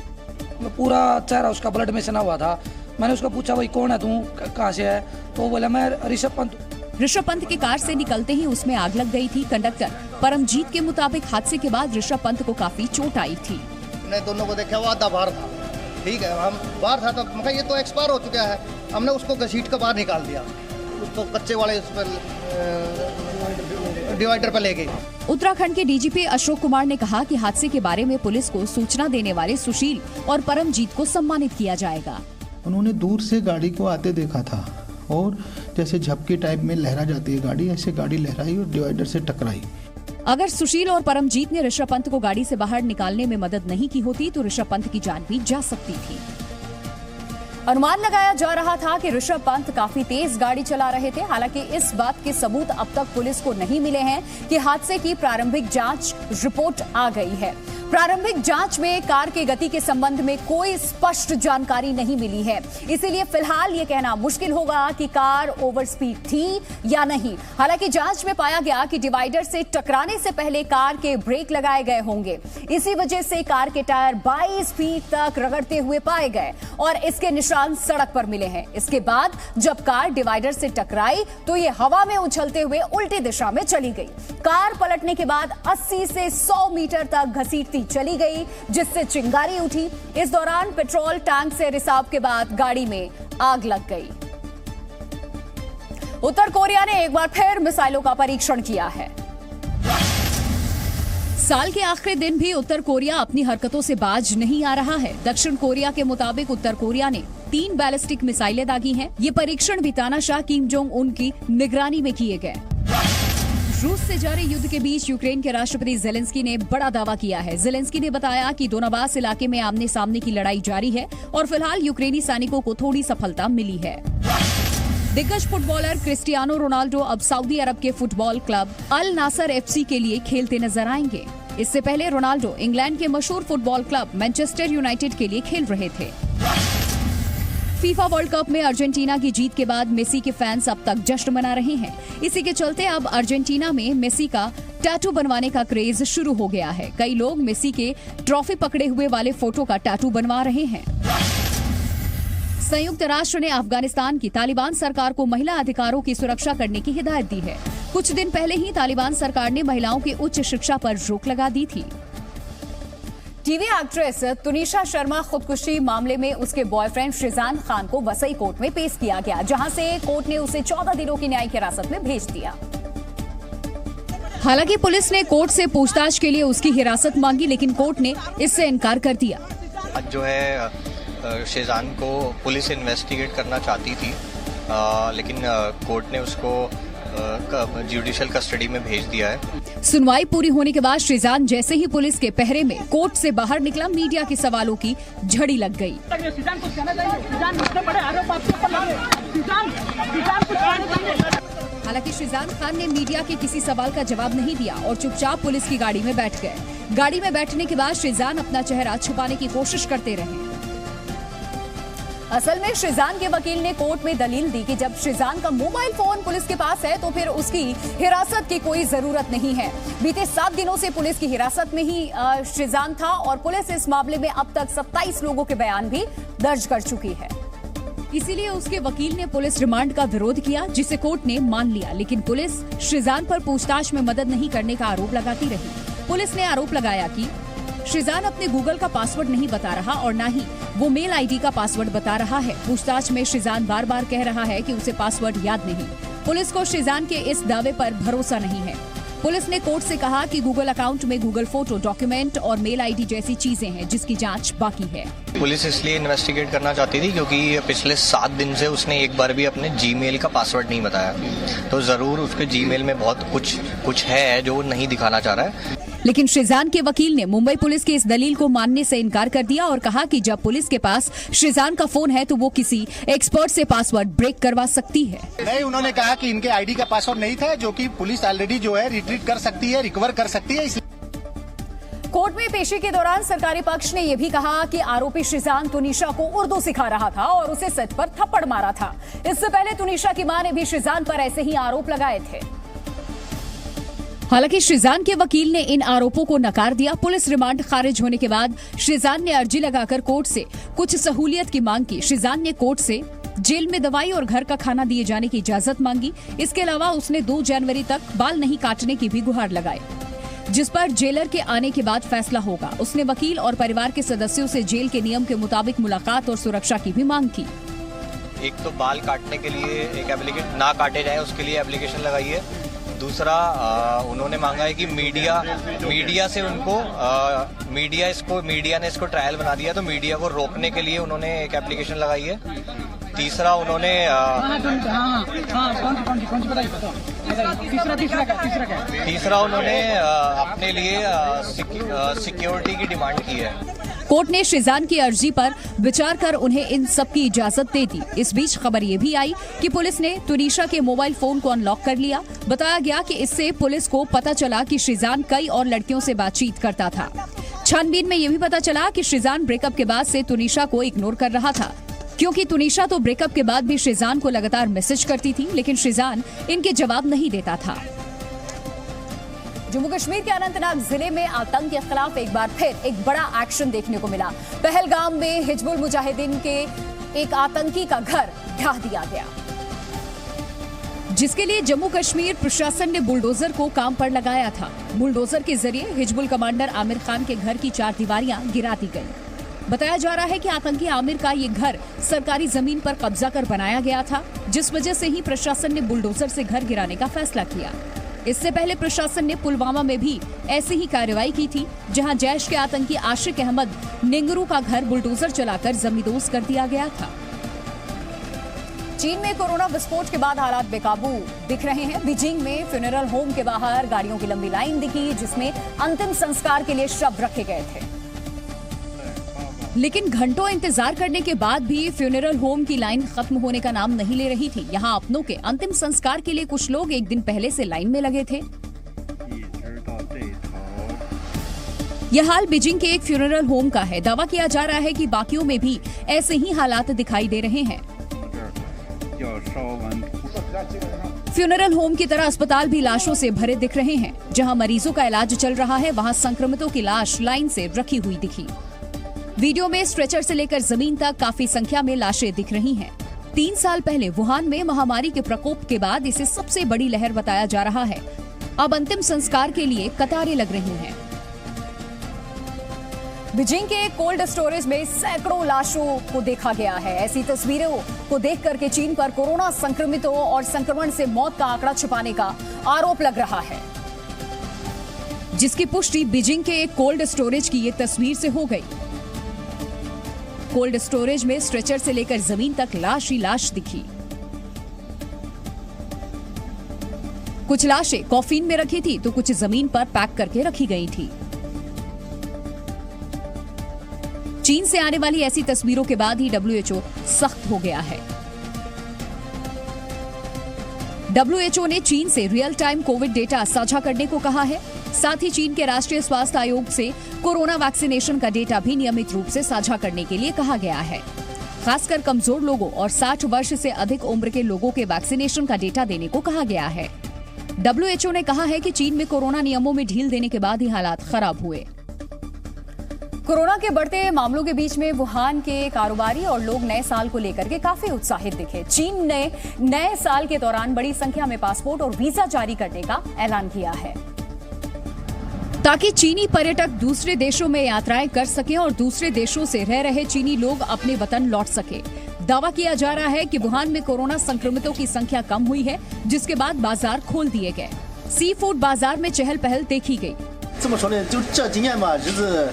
पूरा चेहरा उसका ब्लड में सना हुआ था। मैंने उसको पूछा, भाई कौन है तू, कहाँ से है? तो बोला मैं ऋषभ पंत। ऋषभ पंत की कार से निकलते ही उसमें आग लग गई थी। कंडक्टर परमजीत के मुताबिक हादसे के बाद ऋषभ पंत को काफी चोट आई थी। हमने दोनों को देखा, वो आधा बाहर था, ठीक है, हम बाहर था, तो मैं ये तो एक्सपायर हो चुका है, हमने उसको घसीट कर बाहर निकाल दिया, उसको कच्चे वाले उस पर डिवाइडर पर ले गए। उत्तराखंड के डीजीपी अशोक कुमार ने कहा कि हादसे के बारे में पुलिस को सूचना देने वाले सुशील और परमजीत को सम्मानित किया जाएगा। उन्होंने दूर से गाड़ी को आते देखा था और जैसे झपकी टाइप में लहरा जाती है गाड़ी, ऐसे गाड़ी लहराई और डिवाइडर से टकराई। अगर सुशील और परमजीत ने ऋषभ पंत को गाड़ी से बाहर निकालने में मदद नहीं की होती तो ऋषभ पंत की जान भी जा सकती थी। अनुमान लगाया जा रहा था कि ऋषभ पंत काफी तेज गाड़ी चला रहे थे। हालांकि इस बात के सबूत अब तक पुलिस को नहीं मिले हैं कि हादसे की प्रारंभिक जांच रिपोर्ट आ गई है। प्रारंभिक जांच में कार की गति के संबंध में कोई स्पष्ट जानकारी नहीं मिली है, इसीलिए फिलहाल ये कहना मुश्किल होगा कि कार ओवर स्पीड थी या नहीं। हालांकि जांच में पाया गया कि डिवाइडर से टकराने से पहले कार के ब्रेक लगाए गए होंगे, इसी वजह से कार के टायर 22 फीट तक रगड़ते हुए पाए गए और इसके निशान सड़क पर मिले हैं। इसके बाद जब कार डिवाइडर से टकराई तो ये हवा में उछलते हुए उल्टी दिशा में चली गई। कार पलटने के बाद 80 से 100 मीटर तक घसीटती चली गई, जिससे चिंगारी उठी। इस दौरान पेट्रोल टैंक से रिसाव के बाद गाड़ी में आग लग गई। उत्तर कोरिया ने एक बार फिर मिसाइलों का परीक्षण किया है। साल के आखिरी दिन भी उत्तर कोरिया अपनी हरकतों से बाज नहीं आ रहा है। दक्षिण कोरिया के मुताबिक उत्तर कोरिया ने 3 बैलिस्टिक मिसाइलें दागी हैं। ये परीक्षण भी तानाशाह किम जोंग उन की निगरानी में किए गए। रूस से जारी युद्ध के बीच यूक्रेन के राष्ट्रपति जेलेंस्की ने बड़ा दावा किया है। जेलेंस्की ने बताया कि दोनाबास इलाके में आमने सामने की लड़ाई जारी है और फिलहाल यूक्रेनी सैनिकों को थोड़ी सफलता मिली है। दिग्गज फुटबॉलर क्रिस्टियानो रोनाल्डो अब सऊदी अरब के फुटबॉल क्लब अल नासर एफसी के लिए खेलते नजर आएंगे। इससे पहले रोनाल्डो इंग्लैंड के मशहूर फुटबॉल क्लब मैनचेस्टर यूनाइटेड के लिए खेल रहे थे। फीफा वर्ल्ड कप में अर्जेंटीना की जीत के बाद मेसी के फैंस अब तक जश्न मना रहे हैं। इसी के चलते अब अर्जेंटीना में मेसी का टैटू बनवाने का क्रेज शुरू हो गया है। कई लोग मेसी के ट्रॉफी पकड़े हुए वाले फोटो का टैटू बनवा रहे हैं। संयुक्त राष्ट्र ने अफगानिस्तान की तालिबान सरकार को महिला अधिकारों की सुरक्षा करने की हिदायत दी है। कुछ दिन पहले ही तालिबान सरकार ने महिलाओं की उच्च शिक्षा पर रोक लगा दी थी। टीवी एक्ट्रेस तुनिशा शर्मा खुदकुशी मामले में उसके बॉयफ्रेंड शिजान खान को वसई कोर्ट में पेश किया गया, जहां से कोर्ट ने उसे 14 दिनों की न्यायिक हिरासत में भेज दिया। हालांकि पुलिस ने कोर्ट से पूछताछ के लिए उसकी हिरासत मांगी, लेकिन कोर्ट ने इससे इनकार कर दिया। जो है शिजान को पुलिस इन्वेस्टिगेट करना चाहती थी, लेकिन कोर्ट ने उसको जुडिशियल कस्टडी में भेज दिया है। सुनवाई पूरी होने के बाद शिजान जैसे ही पुलिस के पहरे में कोर्ट से बाहर निकला, मीडिया के सवालों की झड़ी लग गई। हालांकि शिजान खान ने मीडिया के किसी सवाल का जवाब नहीं दिया और चुपचाप पुलिस की गाड़ी में बैठ गए। गाड़ी में बैठने के बाद शिजान अपना चेहरा छुपाने की कोशिश करते रहे। असल में शिजान के वकील ने कोर्ट में दलील दी कि जब शिजान का मोबाइल फोन पुलिस के पास है तो फिर उसकी हिरासत की कोई जरूरत नहीं है। बीते 7 दिनों से पुलिस की हिरासत में ही शिजान था और पुलिस इस मामले में अब तक 27 लोगों के बयान भी दर्ज कर चुकी है। इसीलिए उसके वकील ने पुलिस रिमांड का विरोध किया, जिसे कोर्ट ने मान लिया। लेकिन पुलिस शिजान पर पूछताछ में मदद नहीं करने का आरोप लगाती रही। पुलिस ने आरोप लगाया कि शिजान अपने गूगल का पासवर्ड नहीं बता रहा और न ही वो मेल आईडी का पासवर्ड बता रहा है। पूछताछ में शिजान बार बार कह रहा है कि उसे पासवर्ड याद नहीं। पुलिस को शिजान के इस दावे पर भरोसा नहीं है। पुलिस ने कोर्ट से कहा कि गूगल अकाउंट में गूगल फोटो, डॉक्यूमेंट और मेल आईडी जैसी चीजें हैं जिसकी जांच बाकी है। पुलिस इसलिए इन्वेस्टिगेट करना चाहती थी क्योंकि पिछले 7 दिन से उसने एक बार भी अपने जीमेल का पासवर्ड नहीं बताया, तो जरूर उसके जीमेल में बहुत कुछ है जो नहीं दिखाना चाह रहा है। लेकिन शेजान के वकील ने मुंबई पुलिस की इस दलील को मानने से इनकार कर दिया और कहा कि जब पुलिस के पास शेजान का फोन है तो वो किसी एक्सपर्ट से पासवर्ड ब्रेक करवा सकती है। नहीं, उन्होंने कहा कि इनके आईडी का पासवर्ड नहीं था, जो कि पुलिस ऑलरेडी जो है रिट्रीव कर सकती है, रिकवर कर सकती है। कोर्ट में पेशी के दौरान सरकारी पक्ष ने यह भी कहा कि आरोपी शेजान तुनिशा को उर्दू सिखा रहा था और उसे सर पर थप्पड़ मारा था। इससे पहले तुनिशा की मां ने भी शेजान पर ऐसे ही आरोप लगाए थे। हालांकि शेजान के वकील ने इन आरोपों को नकार दिया। पुलिस रिमांड खारिज होने के बाद शेजान ने अर्जी लगाकर कोर्ट से कुछ सहूलियत की मांग की। शेजान ने कोर्ट से जेल में दवाई और घर का खाना दिए जाने की इजाजत मांगी। इसके अलावा उसने 2 जनवरी तक बाल नहीं काटने की भी गुहार लगाई, जिस पर जेलर के आने के बाद फैसला होगा। उसने वकील और परिवार के सदस्यों से जेल के नियम के मुताबिक मुलाकात और सुरक्षा की भी मांग की। एक तो बाल काटने के लिए एक एप्लीकेशन ना काटे जाए उसके लिए एप्लीकेशन लगाई है। दूसरा उन्होंने मांगा है कि मीडिया से उनको मीडिया ने इसको ट्रायल बना दिया, तो मीडिया को रोकने के लिए उन्होंने एक एप्लीकेशन लगाई है। तीसरा उन्होंने तीसरा उन्होंने अपने लिए सिक्योरिटी की डिमांड की है। कोर्ट ने शेजान की अर्जी पर विचार कर उन्हें इन सब की इजाजत दे दी। इस बीच खबर ये भी आई कि पुलिस ने तुनिशा के मोबाइल फोन को अनलॉक कर लिया। बताया गया कि इससे पुलिस को पता चला कि शेजान कई और लड़कियों से बातचीत करता था। छानबीन में ये भी पता चला कि शेजान ब्रेकअप के बाद से तुनिशा को इग्नोर कर रहा था, क्योंकि तुनिशा तो ब्रेकअप के बाद भी शेजान को लगातार मैसेज करती थी, लेकिन शेजान इनके जवाब नहीं देता था। जम्मू कश्मीर के अनंतनाग जिले में आतंक के खिलाफ एक बार फिर एक बड़ा एक्शन देखने को मिला। पहलगाम में हिजबुल मुजाहिदीन के एक आतंकी का घर ढा दिया गया, जिसके लिए जम्मू कश्मीर प्रशासन ने बुलडोजर को काम पर लगाया था। बुलडोजर के जरिए हिजबुल कमांडर आमिर खान के घर की 4 दीवारियां गिरा दी गई। बताया जा रहा है कि आतंकी आमिर का ये घर सरकारी जमीन पर कब्जा कर बनाया गया था, जिस वजह से ही प्रशासन ने बुलडोजर से घर गिराने का फैसला किया। इससे पहले प्रशासन ने पुलवामा में भी ऐसी ही कार्रवाई की थी, जहां जैश के आतंकी आशिक अहमद निंगरू का घर बुलडोजर चलाकर जमींदोज कर दिया गया था। चीन में कोरोना विस्फोट के बाद हालात बेकाबू दिख रहे हैं। बीजिंग में फ्यूनरल होम के बाहर गाड़ियों की लंबी लाइन दिखी, जिसमें अंतिम संस्कार के लिए शव रखे गए थे। लेकिन घंटों इंतजार करने के बाद भी फ्यूनरल होम की लाइन खत्म होने का नाम नहीं ले रही थी। यहाँ अपनों के अंतिम संस्कार के लिए कुछ लोग एक दिन पहले से लाइन में लगे थे। यह हाल बीजिंग के एक फ्यूनरल होम का है। दावा किया जा रहा है कि बाकियों में भी ऐसे ही हालात दिखाई दे रहे हैं। फ्यूनरल होम की तरह अस्पताल भी लाशों से भरे दिख रहे हैं। जहां मरीजों का इलाज चल रहा है, वहां संक्रमितों की लाश लाइन से रखी हुई दिखी। वीडियो में स्ट्रेचर से लेकर जमीन तक काफी संख्या में लाशें दिख रही हैं। 3 साल पहले वुहान में महामारी के प्रकोप के बाद इसे सबसे बड़ी लहर बताया जा रहा है। अब अंतिम संस्कार के लिए कतारें लग रही हैं। बीजिंग के कोल्ड स्टोरेज में सैकड़ों लाशों को देखा गया है। ऐसी तस्वीरों को देख करके चीन पर कोरोना संक्रमितों और संक्रमण से मौत का आंकड़ा छुपाने का आरोप लग रहा है, जिसकी पुष्टि बीजिंग के एक कोल्ड स्टोरेज की ये तस्वीर से हो गई। कोल्ड स्टोरेज में स्ट्रेचर से लेकर जमीन तक लाश ही लाश दिखी। कुछ लाशें कॉफिन में रखी थी तो कुछ जमीन पर पैक करके रखी गई थी। चीन से आने वाली ऐसी तस्वीरों के बाद ही WHO सख्त हो गया है। WHO ने चीन से रियल टाइम कोविड डेटा साझा करने को कहा है। साथ ही चीन के राष्ट्रीय स्वास्थ्य आयोग से कोरोना वैक्सीनेशन का डेटा भी नियमित रूप से साझा करने के लिए कहा गया है। खासकर कमजोर लोगों और 60 वर्ष से अधिक उम्र के लोगों के वैक्सीनेशन का डेटा देने को कहा गया है। WHO ने कहा है कि चीन में कोरोना नियमों में ढील देने के बाद ही हालात खराब हुए। कोरोना के बढ़ते मामलों के बीच में वुहान के कारोबारी और लोग नए साल को लेकर के काफी उत्साहित दिखे। चीन ने नए साल के दौरान बड़ी संख्या में पासपोर्ट और वीजा जारी करने का ऐलान किया है, ताकि चीनी पर्यटक दूसरे देशों में यात्राएं कर सकें और दूसरे देशों से रह रहे चीनी लोग अपने वतन लौट सके। दावा किया जा रहा है कि वुहान में कोरोना संक्रमितों की संख्या कम हुई है, जिसके बाद बाजार खोल दिए गए। सी फूड बाजार में चहल पहल देखी गई। 这么说呢，就这几年吧，日子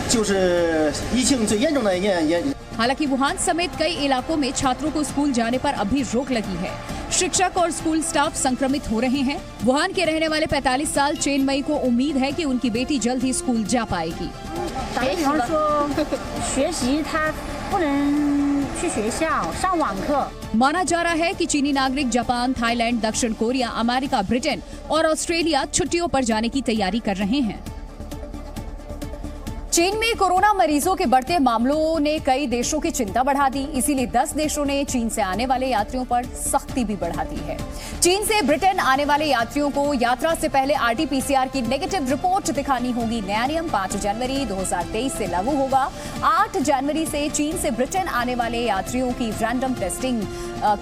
就是疫情最严重的一年。 हालांकि वुहान समेत कई इलाकों में छात्रों को स्कूल जाने पर अब भी रोक लगी है। शिक्षक और स्कूल स्टाफ संक्रमित हो रहे हैं। वुहान के रहने वाले 45 साल चेन मई को उम्मीद है कि उनकी बेटी जल्द ही स्कूल जा पाएगी। माना जा रहा है कि चीनी नागरिक जापान, थाईलैंड, दक्षिण कोरिया, अमेरिका, ब्रिटेन और ऑस्ट्रेलिया छुट्टियों पर जाने की तैयारी कर रहे हैं। चीन में कोरोना मरीजों के बढ़ते मामलों ने कई देशों की चिंता बढ़ा दी। इसीलिए 10 देशों ने चीन से आने वाले यात्रियों पर सख्ती भी बढ़ा दी है। चीन से ब्रिटेन आने वाले यात्रियों को यात्रा से पहले RT-PCR की नेगेटिव रिपोर्ट दिखानी होगी। नया नियम 5 जनवरी 2023 से लागू होगा। 8 जनवरी से चीन से ब्रिटेन आने वाले यात्रियों की रैंडम टेस्टिंग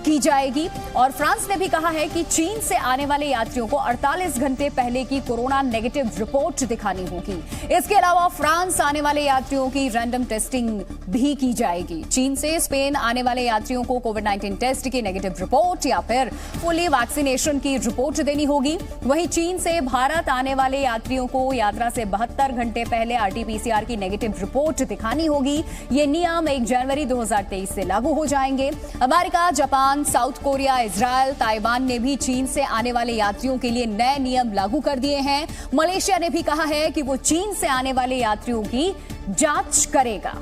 की जाएगी। और फ्रांस ने भी कहा है कि चीन से आने वाले यात्रियों को 48 घंटे पहले की कोरोना नेगेटिव रिपोर्ट दिखानी होगी। इसके अलावा फ्रांस आने वाले यात्रियों की रैंडम टेस्टिंग भी की जाएगी। चीन से स्पेन आने वाले यात्रियों को कोविड-19 टेस्ट की नेगेटिव रिपोर्ट या फिर फुली वैक्सीनेशन की रिपोर्ट देनी होगी। वहीं चीन से भारत आने वाले यात्रियों को यात्रा से 72 घंटे पहले RT-PCR की नेगेटिव रिपोर्ट दिखानी होगी। ये नियम 1 जनवरी 2023 से लागू हो जाएंगे। America, Japan, south Korea, Israel, Taiwan ने भी चीन से आने वाले यात्रियों के लिए नए नियम लागू कर दिए हैं। मलेशिया ने भी कहा है कि वो चीन से आने वाले यात्रियों की जांच करेगा।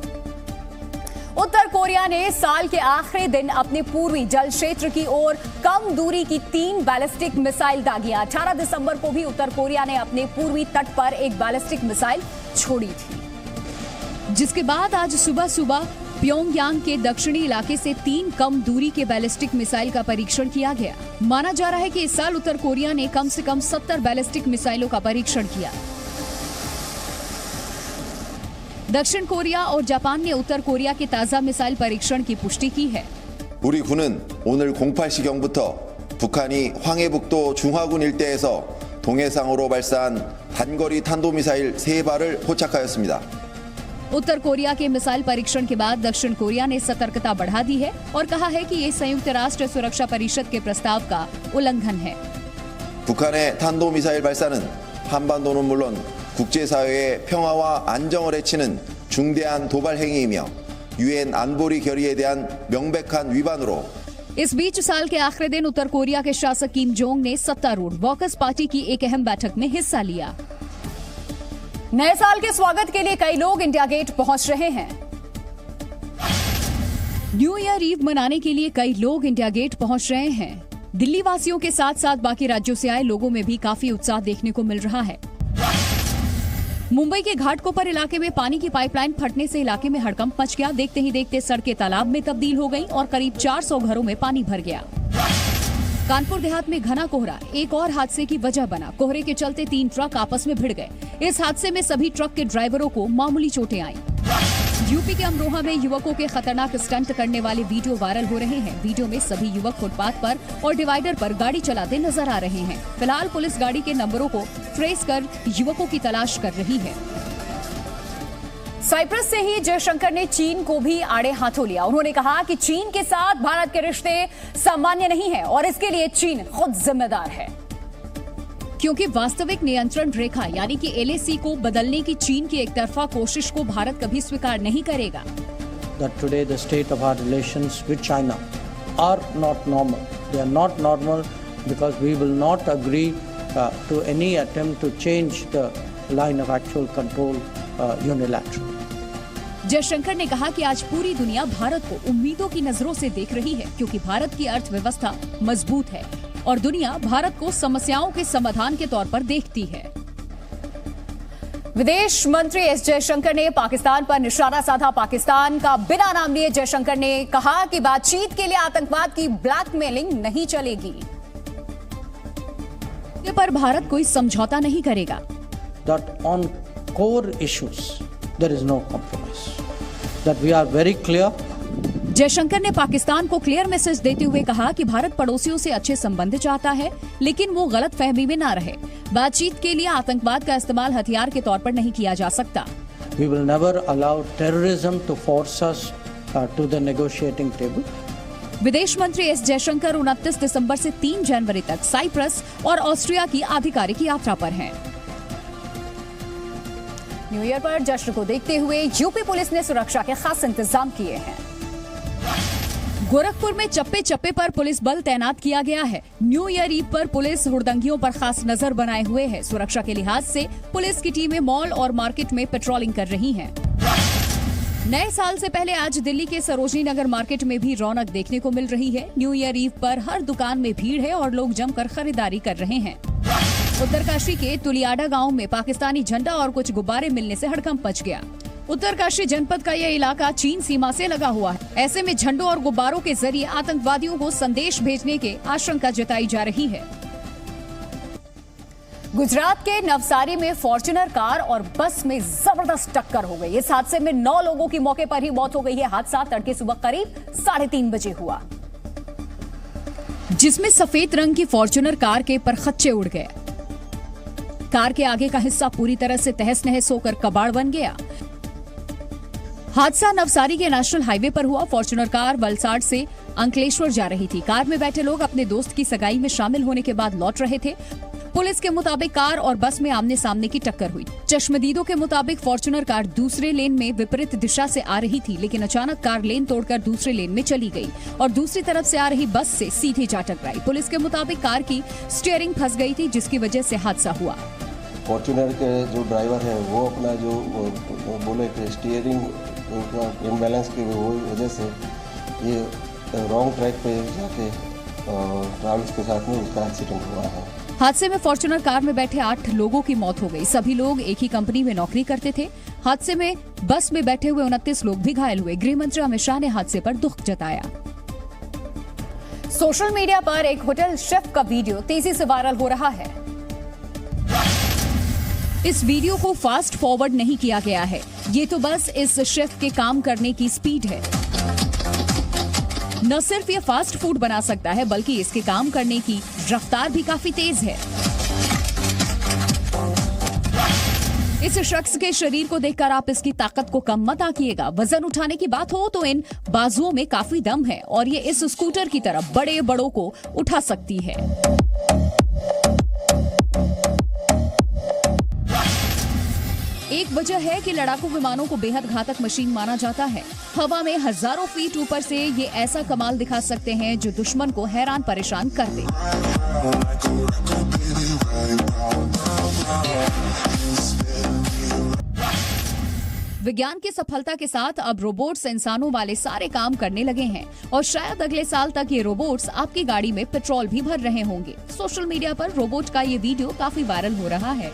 उत्तर कोरिया ने साल के आखिरी दिन अपने पूर्वी जल क्षेत्र की ओर कम दूरी की 3 बैलिस्टिक मिसाइल दागी। 18 दिसंबर को भी उत्तर कोरिया ने अपने पूर्वी तट पर एक बैलिस्टिक मिसाइल छोड़ी थी, जिसके बाद आज सुबह सुबह प्योंगयांग के दक्षिणी इलाके से 3 कम दूरी के बैलिस्टिक मिसाइल का परीक्षण किया गया। माना जा रहा है कि इस साल उत्तर कोरिया ने कम से कम 70 बैलिस्टिक मिसाइलों का परीक्षण किया। दक्षिण कोरिया और जापान ने उत्तर कोरिया के ताजा मिसाइल परीक्षण की पुष्टि की है। 우리 군은 오늘 08시경부터 북한이 황해북도 중화군 일대에서 동해상으로 발사한 단거리 탄도미사일 3발을 포착하였습니다. उत्तर कोरिया के मिसाइल परीक्षण के बाद दक्षिण कोरिया ने सतर्कता बढ़ा दी है और कहा है कि ये संयुक्त राष्ट्र सुरक्षा परिषद के प्रस्ताव का उल्लंघन है। 북한의 탄도미사일 발사는 한반도는 물론 국제사회의 평화와 안정을 해치는 중대한 도발 행위이며 유엔 안보리 결의에 대한 명백한 위반으로 इस बीच साल के आखिरी दिन उत्तर कोरिया के शासक किम जोंग ने सत्तारूढ़ वॉकर्स पार्टी की एक अहम बैठक में हिस्सा लिया। नए साल के स्वागत के लिए कई लोग इंडिया गेट पहुंच रहे हैं। न्यू ईयर ईव मनाने के लिए कई लोग इंडिया गेट पहुंच रहे हैं। दिल्ली वासियों के साथ साथ बाकी राज्यों से आए लोगों में भी काफी उत्साह देखने को मिल रहा है। मुंबई के घाटकोपर इलाके में पानी की पाइपलाइन फटने से इलाके में हड़कंप मच गया। देखते ही देखते सड़कें तालाब में तब्दील हो गईं और करीब 400 घरों में पानी भर गया। कानपुर देहात में घना कोहरा एक और हादसे की वजह बना। कोहरे के चलते 3 ट्रक आपस में भिड़ गए। इस हादसे में सभी ट्रक के ड्राइवरों को मामूली चोटें आईं। यूपी के अमरोहा में युवकों के खतरनाक स्टंट करने वाले वीडियो वायरल हो रहे हैं। वीडियो में सभी युवक फुटपाथ पर और डिवाइडर पर गाड़ी चलाते नजर आ रहे हैं। फिलहाल पुलिस गाड़ी के नंबरों को ट्रेस कर युवकों की तलाश कर रही है। साइप्रस से ही जयशंकर ने चीन को भी आड़े हाथों लिया। उन्होंने कहा कि चीन के साथ भारत के रिश्ते सामान्य नहीं है और इसके लिए चीन खुद जिम्मेदार है, क्योंकि वास्तविक नियंत्रण रेखा यानी कि LAC को बदलने की चीन की एकतरफा कोशिश को भारत कभी स्वीकार नहीं करेगा। That today the state of our relations with China are not normal. They are not normal because we will not agree to any attempt to change the line of actual control unilaterally. Jaishankar ने कहा कि आज पूरी दुनिया भारत को उम्मीदों की नजरों से देख रही है, क्योंकि भारत की अर्थव्यवस्था मजबूत है और दुनिया भारत को समस्याओं के समाधान के तौर पर देखती है। विदेश मंत्री एस जयशंकर ने पाकिस्तान पर निशाना साधा। पाकिस्तान का बिना नाम लिए जयशंकर ने कहा कि बातचीत के लिए आतंकवाद की ब्लैकमेलिंग नहीं चलेगी। इस पर भारत कोई समझौता नहीं करेगा। That on core issues there is no compromise. That we are very clear. Jaishankar ने पाकिस्तान को क्लियर मैसेज देते हुए कहा कि भारत पड़ोसियों से अच्छे संबंध चाहता है, लेकिन वो गलत फहमी में ना रहे। बातचीत के लिए आतंकवाद का इस्तेमाल हथियार के तौर पर नहीं किया जा सकता। We will never allow terrorism to force us to the negotiating table. विदेश मंत्री एस जयशंकर 29 दिसंबर से 3 जनवरी तक साइप्रस और ऑस्ट्रिया की आधिकारिक यात्रा पर हैं। न्यू ईयर पर जश्न को देखते हुए यूपी पुलिस ने सुरक्षा के खास इंतजाम किए हैं। गोरखपुर में चप्पे चप्पे पर पुलिस बल तैनात किया गया है। न्यू ईयर ईव पर पुलिस हुड़दंगियों पर खास नजर बनाए हुए है। सुरक्षा के लिहाज से पुलिस की टीमें मॉल और मार्केट में पेट्रोलिंग कर रही हैं। नए साल से पहले आज दिल्ली के सरोजनी नगर मार्केट में भी रौनक देखने को मिल रही है। न्यू ईयर ईव पर हर दुकान में भीड़ है और लोग जमकर खरीदारी कर रहे हैं। उत्तरकाशी के तुलियाडा गांव में पाकिस्तानी झंडा और कुछ गुब्बारे मिलने से हड़कंप मच गया। उत्तरकाशी जनपद का यह इलाका चीन सीमा से लगा हुआ है। ऐसे में झंडों और गुब्बारों के जरिए आतंकवादियों को संदेश भेजने के आशंका जताई जा रही है। गुजरात के नवसारी में फॉर्च्यूनर कार और बस में जबरदस्त टक्कर हो गई। इस हादसे में 9 लोगों की मौके पर ही मौत हो गई है। हादसा तड़के सुबह करीब 3:30 बजे हुआ, जिसमें सफेद रंग की फॉर्च्यूनर कार के परखच्चे उड़ गए। कार के आगे का हिस्सा पूरी तरह से तहस नहस होकर कबाड़ बन गया। हादसा नवसारी के नेशनल हाईवे पर हुआ। फॉर्च्यूनर कार वलसाड से अंकलेश्वर जा रही थी। कार में बैठे लोग अपने दोस्त की सगाई में शामिल होने के बाद लौट रहे थे। पुलिस के मुताबिक कार और बस में आमने सामने की टक्कर हुई। चश्मदीदों के मुताबिक फॉर्च्यूनर कार दूसरे लेन में विपरीत दिशा से आ रही थी, लेकिन अचानक कार लेन तोड़कर दूसरे लेन में चली गई और दूसरी तरफ से आ रही बस से सीधे जा टकराई। पुलिस के मुताबिक कार की स्टीयरिंग फंस गई थी, जिसकी वजह से हादसा हुआ। फॉर्च्यूनर के जो ड्राइवर है वो अपना जो बोले कि स्टीयरिंग इम्बैलेंस की वजह से ये रॉन्ग ट्रैक पे जाके ट्रैवल्स के साथ में उसका एक्सीडेंट हुआ है। हादसे में फॉर्च्यूनर कार में बैठे 8 लोगों की मौत हो गई। सभी लोग एक ही कंपनी में नौकरी करते थे। हादसे में बस में बैठे हुए 29 लोग भी घायल हुए। गृह मंत्री अमित शाह ने हादसे पर दुख जताया। सोशल मीडिया पर एक होटल शेफ का वीडियो तेजी से वायरल हो रहा है। इस वीडियो को फास्ट फॉरवर्ड नहीं किया गया है। ये तो बस इस शेफ के काम करने की स्पीड है। न सिर्फ ये फास्ट फूड बना सकता है, बल्कि इसके काम करने की रफ्तार भी काफी तेज है। इस शख्स के शरीर को देखकर आप इसकी ताकत को कम मत आंकिएगा। वजन उठाने की बात हो तो इन बाजुओं में काफी दम है और ये इस स्कूटर की तरह बड़े बड़ों को उठा सकती है। एक वजह है कि लड़ाकू विमानों को बेहद घातक मशीन माना जाता है। हवा में हजारों फीट ऊपर से ये ऐसा कमाल दिखा सकते हैं जो दुश्मन को हैरान परेशान कर दे। विज्ञान की सफलता के साथ अब रोबोट्स इंसानों वाले सारे काम करने लगे हैं और शायद अगले साल तक ये रोबोट्स आपकी गाड़ी में पेट्रोल भी भर रहे होंगे। सोशल मीडिया पर रोबोट का ये वीडियो काफी वायरल हो रहा है।